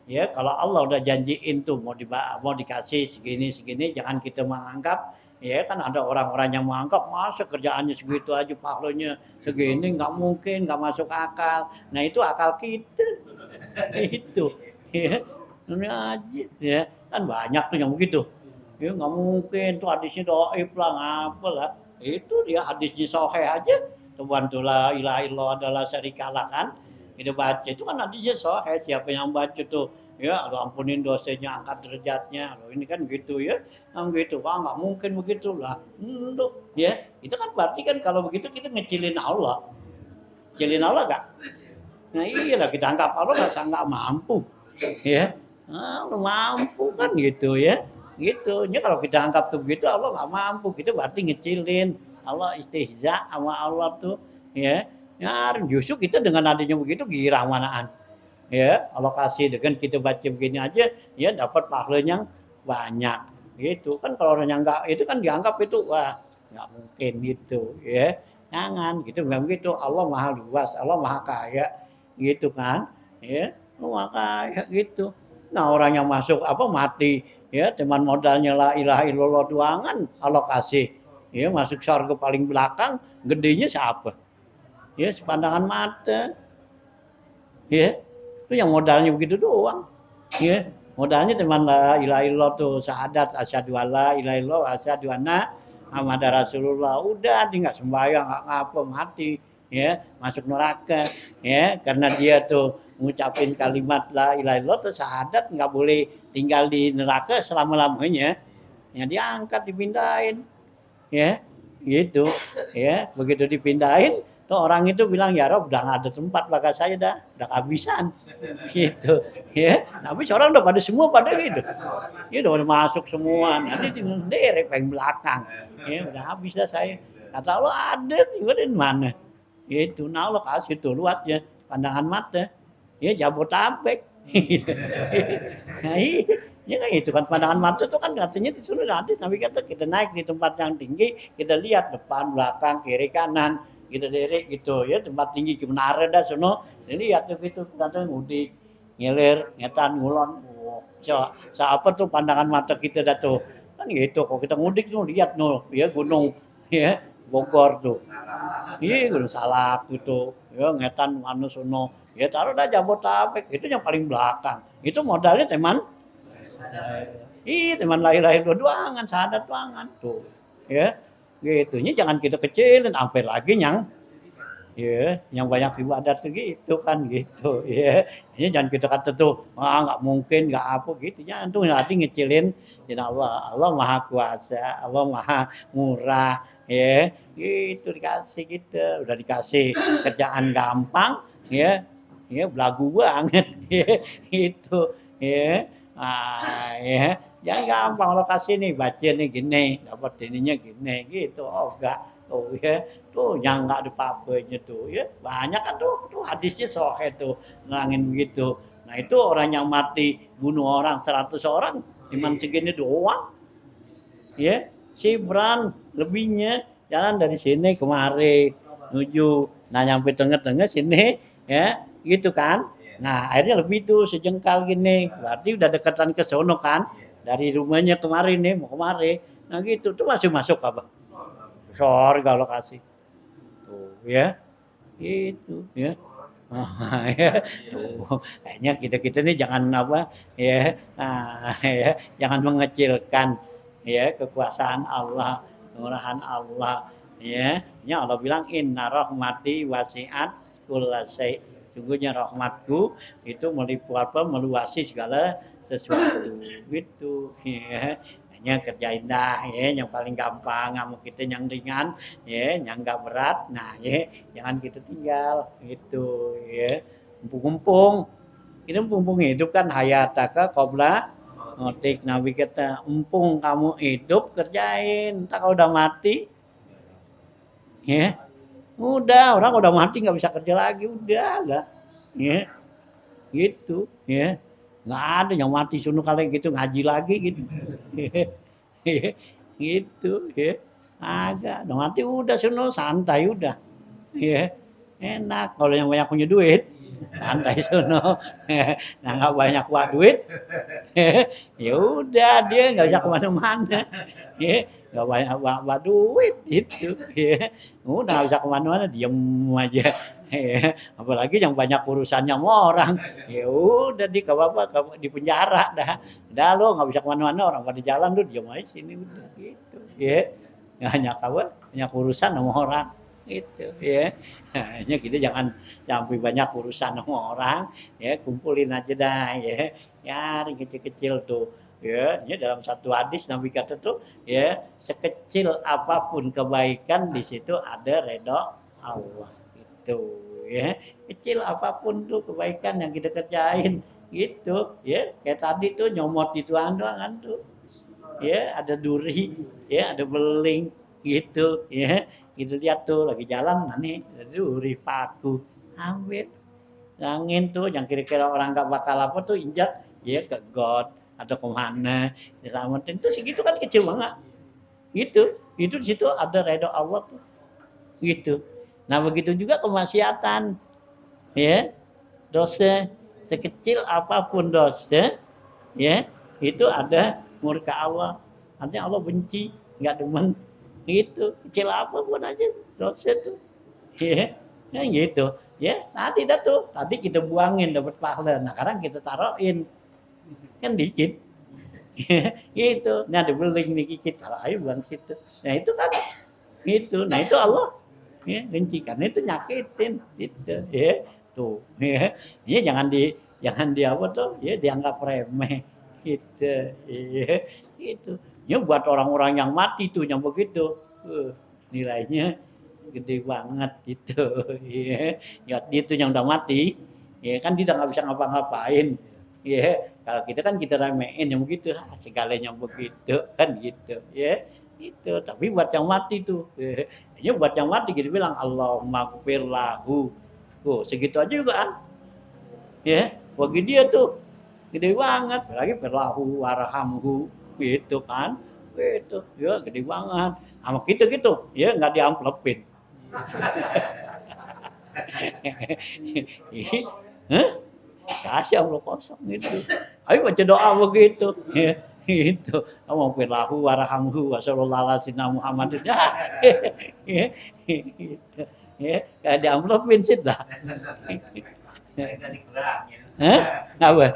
ya kalau Allah udah janjiin tuh mau dikasih segini jangan kita menganggap ya kan ada orang-orang yang menganggap masa kerjaannya segitu aja pahalanya segini nggak mungkin nggak masuk akal nah itu akal kita itu ya ini aja ya kan banyak tuh yang begitu ya nggak mungkin tuh hadisnya doib lah ngapa lah itu dia hadisnya sohe aja tuhan tuh la ilaha illallah adalah syarikalah kan itu baca itu kan hadisnya sohe siapa yang baca tuh ya Allah ampunin dosanya angkat derajatnya loh ini kan gitu ya kan gitu wah nggak mungkin begitu lah ya itu kan berarti kan kalau begitu kita ngecilin Allah gak nah iyalah kita anggap Allah nggak mampu ya Allah mampu kan gitu ya gitu ya kalau kita anggap tuh begitu Allah nggak mampu kita berarti ngecilin Allah istihza sama Allah tuh ya justru kita dengan adanya begitu girang manaan ya Allah kasih dengan kita baca begini aja ya dapat pahala yang banyak gitu kan kalau orang yang enggak itu kan dianggap itu wah nggak mungkin gitu ya jangan gitu nggak begitu Allah maha luas Allah maha kaya gitu kan ya maha kaya gitu nah orang yang masuk apa mati ya teman modalnya la ilaha illallah doangan Allah kasih ya masuk surga paling belakang gedenya siapa ya sepandangan mata ya itu yang modalnya begitu doang ya modalnya teman la ilaha illallah tuh syahadat asyhadu alla ilaha illallah wa asyhadu anna Muhammadar Rasulullah udah dia nggak sembahyang nggak ngapa mati ya masuk neraka ya karena dia tuh ngucapin kalimat la ilaha illallah tuh syahadat nggak boleh tinggal di neraka selama-lamanya ya diangkat dipindahin ya gitu ya begitu dipindahin Tuh orang itu bilang, ya Rob udah nggak ada tempat bagas saya udah kehabisan. Gitu. Ya, tapi orang udah pada semua pada gitu. Ya udah masuk semua. Nanti tinggal derek paling belakang. Ya udah habis dah saya. Kata Allah ada, juga di mana? Itu, nah Allah kasih tuh luas ya pandangan mata. Ya Jabotabek. Nah, iya kan itu kan pandangan mata tuh kan katanya di sunnah hadis Nabi kata kita naik di tempat yang tinggi, kita lihat depan, belakang, kiri, kanan, kita derek gitu ya tempat tinggi ke menara dah sono. Jadi lihat tuh gitu kata ngudik, ngiler, ngetan, ngulon. Oh, apa tuh pandangan mata kita dah tuh. Kan gitu kok kita ngudik tuh lihat tuh ya gunung ya Bogor tuh. Iya, gunung Salak gitu. Ya ngetan anu sono. Ya taruh dah Jabotabek itu yang paling belakang. Itu modalnya teman iya, teman lahir-lahir dua-duangan, sahadat doangan tuh. Ya. Gitunya jangan kita kecilin sampai lagi yang banyak ibadat gitu kan gitu ya. Ini jangan kita kata tuh nggak mungkin nggak apa gitu jangan tuh nanti ngecilin ya Allah Maha Kuasa Allah Maha Murah ya gitu dikasih gitu udah dikasih kerjaan gampang ya belagu banget ya gitu ya ya jangan gampang lo kasih nih baca nih gini dapat ininya gini gitu oh enggak oh ya tuh yang nggak ada apa-apanya tuh ya banyak kan tuh hadisnya sohe tuh nerangin begitu nah itu orang yang mati bunuh orang 100 orang cuman segini doang ya Sibran lebihnya jalan dari sini kemari menuju nah nyampe tengah-tengah sini ya gitu kan nah akhirnya lebih tuh sejengkal gini berarti udah dekatan ke sono kan dari rumahnya kemarin nih mau kemari nah gitu tuh masih masuk apa sorry kalau kasih tuh ya itu ya ya tuh kayaknya kita nih jangan apa ya jangan mengecilkan ya kekuasaan Allah kemurahan Allah ya Allah bilang inna rahmati wasi'at kullashai sungguhnya rahmatku itu meluasi segala sesuatu gitu ya hanya kerjain dah ya yang paling gampang mau kita yang ringan ya yang enggak berat nah ya jangan kita tinggal gitu ya mumpung ini mumpung hidup kan hayataka qabla ngotik Nabi kata mumpung kamu hidup kerjain entar kalau udah mati ya udah orang udah mati nggak bisa kerja lagi udah lah ya gitu ya nggak ada yang mati sunuh kali gitu ngaji lagi gitu gitu ya agak udah mati udah sunuh santai udah ya enak kalau yang banyak punya duit santai sunuh nah nggak banyak buat duit ya udah dia nggak bisa kemana-mana ya nggak banyak buat duit gitu ya udah nggak bisa kemana-mana diem aja ya, apalagi yang banyak urusannya sama orang ya udah di di penjara dah lo nggak bisa kemana-mana orang pada jalan lu diem aja sini udah gitu ya banyak banyak urusan sama orang gitu ya hanya kita jangan sampai banyak urusan sama orang ya kumpulin aja dah ya yang kecil-kecil tuh ya dalam satu hadis Nabi kata tuh ya sekecil apapun kebaikan di situ ada redha Allah gitu ya kecil apapun tuh kebaikan yang kita kerjain gitu ya kayak tadi tuh nyomot itu doang tuh ya ada duri ya ada beling gitu ya gitu lihat tuh lagi jalan nih ada duri paku ambil angin tuh yang kira-kira orang nggak bakal apa tuh injak ya ke got atau kemana diselamatin tuh segitu kan kecil banget gitu itu di situ ada redha Allah tuh gitu nah begitu juga kemaksiatan ya dosa sekecil apapun dosa ya itu ada murka Allah artinya Allah benci nggak demen gitu kecil apapun aja dosa tuh ya gitu ya nanti dah tuh tadi kita buangin dapat pahala nah sekarang kita taruhin kan dikit gitu nah ada beling nih kita taruh aja buang situ nah itu kan gitu nah itu Allah ya benci karena itu nyakitin gitu ya tuh ya jangan di apa tuh ya dianggap remeh gitu ya gitu ya buat orang-orang yang mati tuh yang begitu nilainya gede banget gitu. Ya, ya dia tuh yang udah mati, ya kan dia udah nggak bisa ngapa-ngapain. Ya, kalau kita kan kita remehin yang begitu, ah, segalanya begitu kan gitu. Ya, itu. Tapi buat yang mati tuh, ya, buat yang mati kita bilang Allahumma gfir lahu. Oh, segitu aja juga kan. Ya, bagi dia tuh gede banget, lagi berlahu warhamhu gitu kan, gitu ya gede banget sama kita gitu ya nggak diamplopin. Hah? Kasih amplop kosong gitu, ayo baca doa begitu ya gitu, mau berlahu warhamhu wasallallahu Muhammad ya gitu ya nggak diamplopin sih dah. Hah? Ngapa?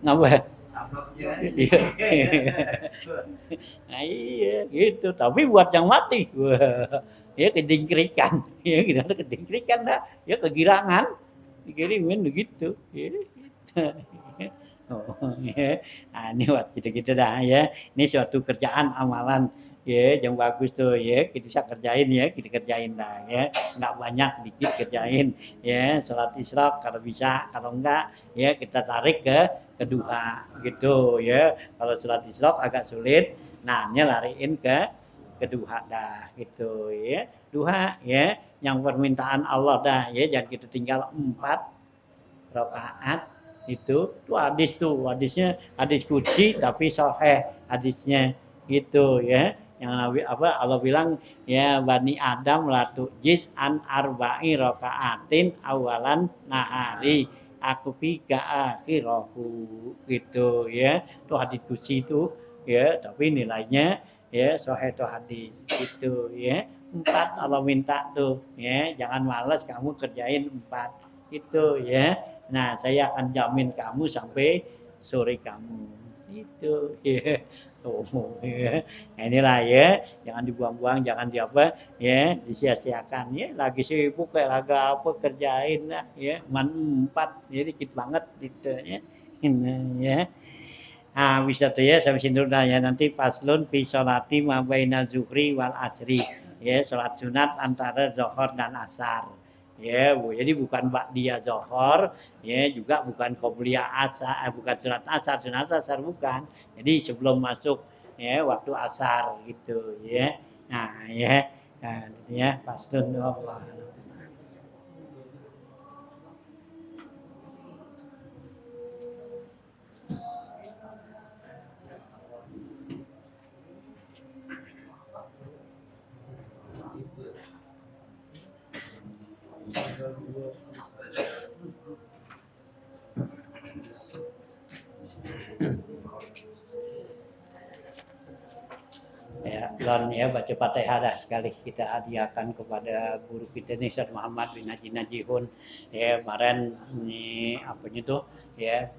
Ngapa? Iya. Nah, iya gitu. Tapi buat yang mati, wah, ya kedingkrikan, ya gitu ada kedingkrikan dah, ya kegirangan, dikirimin begitu, ya gitu. Oh, ya. Nah, ini buat kita-kita dah ya. Ini suatu kerjaan amalan ya yang bagus tuh ya kita bisa kerjain ya kita kerjain dah ya nggak banyak dikit kerjain ya sholat isyraq kalau bisa kalau enggak ya kita tarik ke kedua gitu ya kalau sholat isyraq agak sulit nah ini lariin ke kedua dah gitu ya duha ya yang permintaan Allah dah ya jangan kita tinggal 4 rakaat itu tuh hadisnya hadis qudsi tapi sahih hadisnya gitu ya yang Nabi apa Allah bilang ya bani Adam la tujiz an arba'i rakaatin awalan nahari aku fika akhirahu gitu ya itu hadis qudsi itu ya tapi nilainya ya sahih itu hadis gitu ya 4 Allah minta tuh ya jangan malas kamu kerjain 4 itu ya nah saya akan jamin kamu sampai sore kamu itu ya oh ya nah, inilah ya jangan dibuang-buang jangan diapa ya disia-siakan ya lagi sibuk kayak laga apa kerjain lah ya man 4 ya dikit banget gitu ya ini ya nah bisa tuh ya sampai sini dulu dah ya nanti paslon fi sholati ma baina zuhri wal asri ya sholat sunat antara zohor dan asar ya bu jadi bukan ba'diyah zohor ya juga bukan qobliyah asar bukan sunat asar bukan jadi sebelum masuk ya waktu asar gitu ya nah ya nah ya paslon Allah. Ya, Lon ya baca Fatihah dah sekali kita hadiahkan kepada guru kita nih Ustaz Muhammad bin Haji Najihun. Ya, kemarin ini apanya tuh ya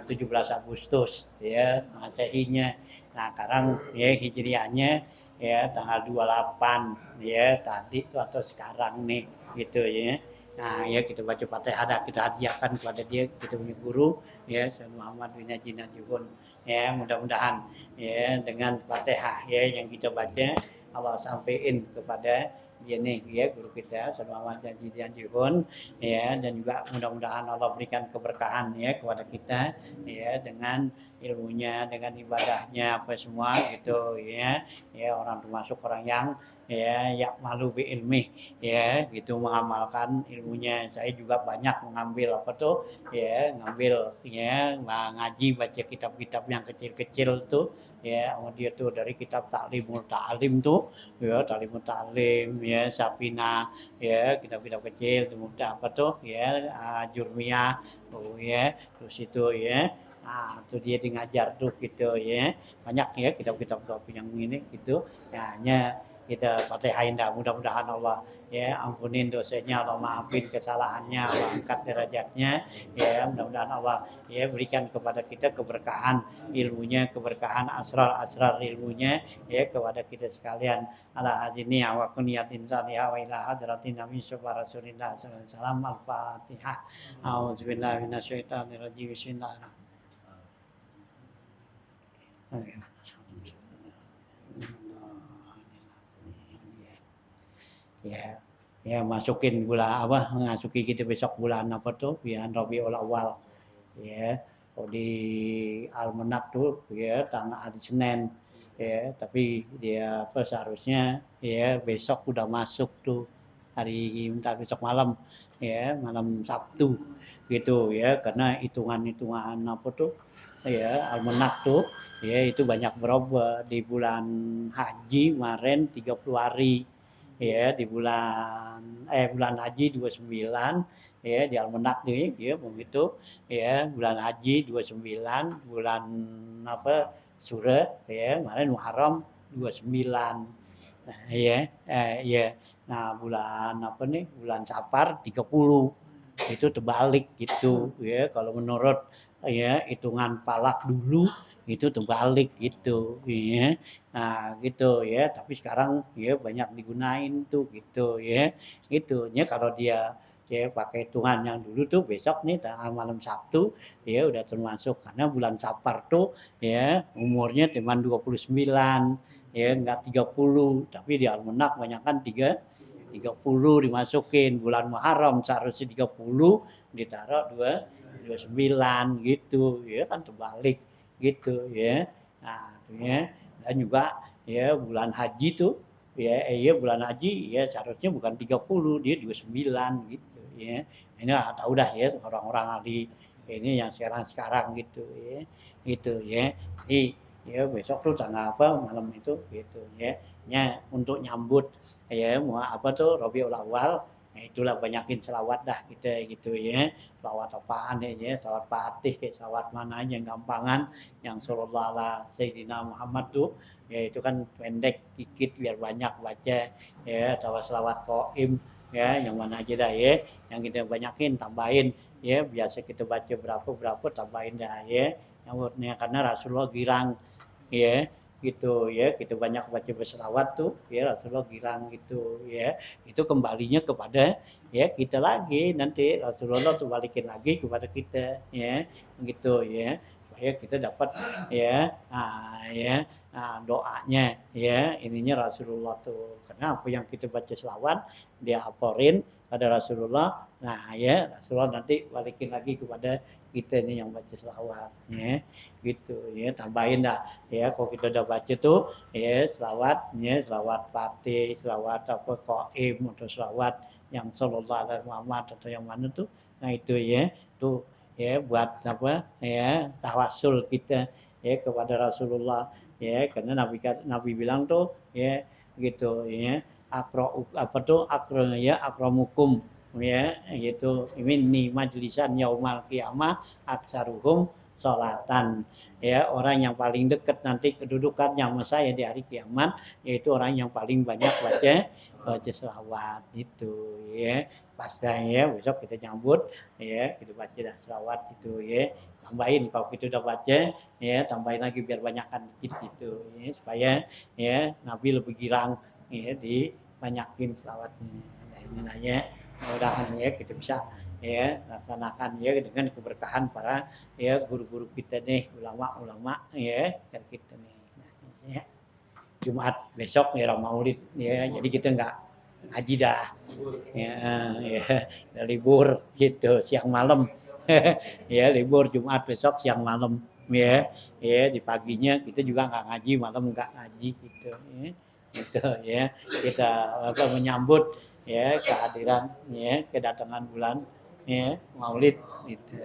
17 Agustus ya Masehinya. Nah, sekarang ya Hijriahnya ya tanggal 28 ya tadi tuh atau sekarang nih gitu ya. Nah, ya kita baca Fatihah dah kita hadiahkan kepada dia kita punya guru ya Ustaz Muhammad bin Haji Najihun. Ya, mudah-mudahan ya dengan Fatihah ya yang kita baca Allah sampaikan kepada dia nih ya guru kita selama janji Jihun ya dan juga mudah-mudahan Allah berikan keberkahan ya kepada kita ya dengan ilmunya dengan ibadahnya apa semua gitu ya ya orang termasuk orang yang ya malu bi ilmi ya gitu mengamalkan ilmunya saya juga banyak mengambil apa tuh ya ngambil ya ngaji baca kitab-kitab yang kecil-kecil tuh ya sama dia tuh dari kitab Ta'limul Ta'lim tuh ya Ta'limul Ta'lim ya Safina ya kitab-kitab kecil kemudian apa tuh ya Jurmiyah oh ya terus itu ya tuh dia di ngajar tuh gitu ya banyak ya kitab-kitab yang ini gitu ya hanya kita Fatihain dah mudah-mudahan Allah ya ampunin dosanya Allah maafin kesalahannya Allah angkat derajatnya ya mudah-mudahan Allah ya berikan kepada kita keberkahan ilmunya keberkahan asrar ilmunya ya kepada kita sekalian ala hazini wa kuniyatin salihah wa ila hadratin nabi syukur rasulillah sallallahu alaihi wasallam al-fatihah auzubillahi minasyaitonir rajim bismillahirrahmanirrahim ya ya masukin bulan apa masuki kita besok bulan apa tuh bulan Rabiul Awal ya. Kalau di almanak tuh ya tanggal hari Senin ya, tapi dia apa seharusnya ya besok udah masuk tuh hari entar besok malam ya, malam Sabtu gitu ya, karena hitungan-hitungan apa tuh ya almanak tuh ya itu banyak berubah di bulan haji kemarin 30 hari ya, di bulan haji 29 ya di almanak nih ya begitu ya, bulan haji 29 bulan apa Sura ya, kemarin Muharram 29. Nah, ya, ya. Nah, bulan apa nih? Bulan Safar 30. Itu terbalik gitu ya. Kalau menurut ya hitungan palak dulu itu terbalik gitu ya. Nah, gitu ya. Tapi sekarang ya banyak digunain tuh gitu ya. Itu ya kalau dia ya pakai hitungan yang dulu tuh besok nih tanggal malam Sabtu ya udah termasuk karena bulan Safar tuh ya umurnya cuma 29 ya enggak 30 tapi di almanak banyak kan 30 dimasukin bulan Muharram seharusnya 30 ditaruh 29 gitu ya kan terbalik gitu ya. Nah ya dan juga ya bulan haji tuh ya iya bulan haji ya seharusnya bukan 30 dia 29 gitu ya. Ini tahu dah ya orang-orang ahli ini yang sekarang gitu ya. Gitu ya. Jadi ya besok tuh tanggal apa malam itu gitu ya. Ya untuk nyambut ya mau apa tuh Rabiul Awal nah itulah banyakin selawat dah kita gitu ya. Selawat apaan ya, selawat Fatih, selawat mana aja yang gampangan yang sallallahu ala Sayyidina Muhammad tuh ya itu kan pendek dikit biar banyak baca ya, atau selawat qaim ya yang mana aja dah ya, yang kita banyakin tambahin ya, biasa kita baca berapa tambahin dah ya. Yang karena Rasulullah girang ya gitu ya, kita banyak baca berselawat tuh ya Rasulullah girang gitu ya, itu kembalinya kepada ya kita lagi nanti Rasulullah tuh balikin lagi kepada kita ya gitu ya, supaya kita dapat ya ya doanya ya ininya Rasulullah tuh, karena apa yang kita baca selawat dia aporin pada Rasulullah, nah ya Rasulullah nanti balikin lagi kepada kita nih yang baca selawat ya gitu ya, tambahin dah ya kalau kita udah baca tuh ya selawat ya, selawat Fatih, selawat apa qaim atau selawat yang sallallahu alaihi Muhammad atau yang mana tuh, nah itu ya tuh ya buat apa ya tawasul kita ya kepada Rasulullah ya, karena Nabi bilang tuh ya gitu ya apa tuh akramukum ya gitu ini majlisan yaumal qiyamah aksaruhum sholatan ya, orang yang paling dekat nanti kedudukannya sama saya di hari kiamat yaitu orang yang paling banyak baca selawat itu ya, pas ya besok kita nyambut ya kita baca dah selawat itu ya, tambahin kalau kita udah baca ya tambahin lagi biar banyakkan dikit gitu ya, supaya ya Nabi lebih girang ya dibanyakin selawatnya. Nah, ini nanya mudah-mudahan ya kita bisa ya laksanakan ya dengan keberkahan para ya guru-guru kita nih, ulama-ulama ya kan kita nih. Nah, ya. Jumat besok ya Maulid ya, jadi kita nggak ngaji dah ya, ya libur gitu siang malam ya libur Jumat besok siang malam ya ya di paginya kita juga nggak ngaji, malam nggak ngaji gitu ya, gitu ya kita apa menyambut ya kehadiran ya kedatangan bulan ya Maulid gitu.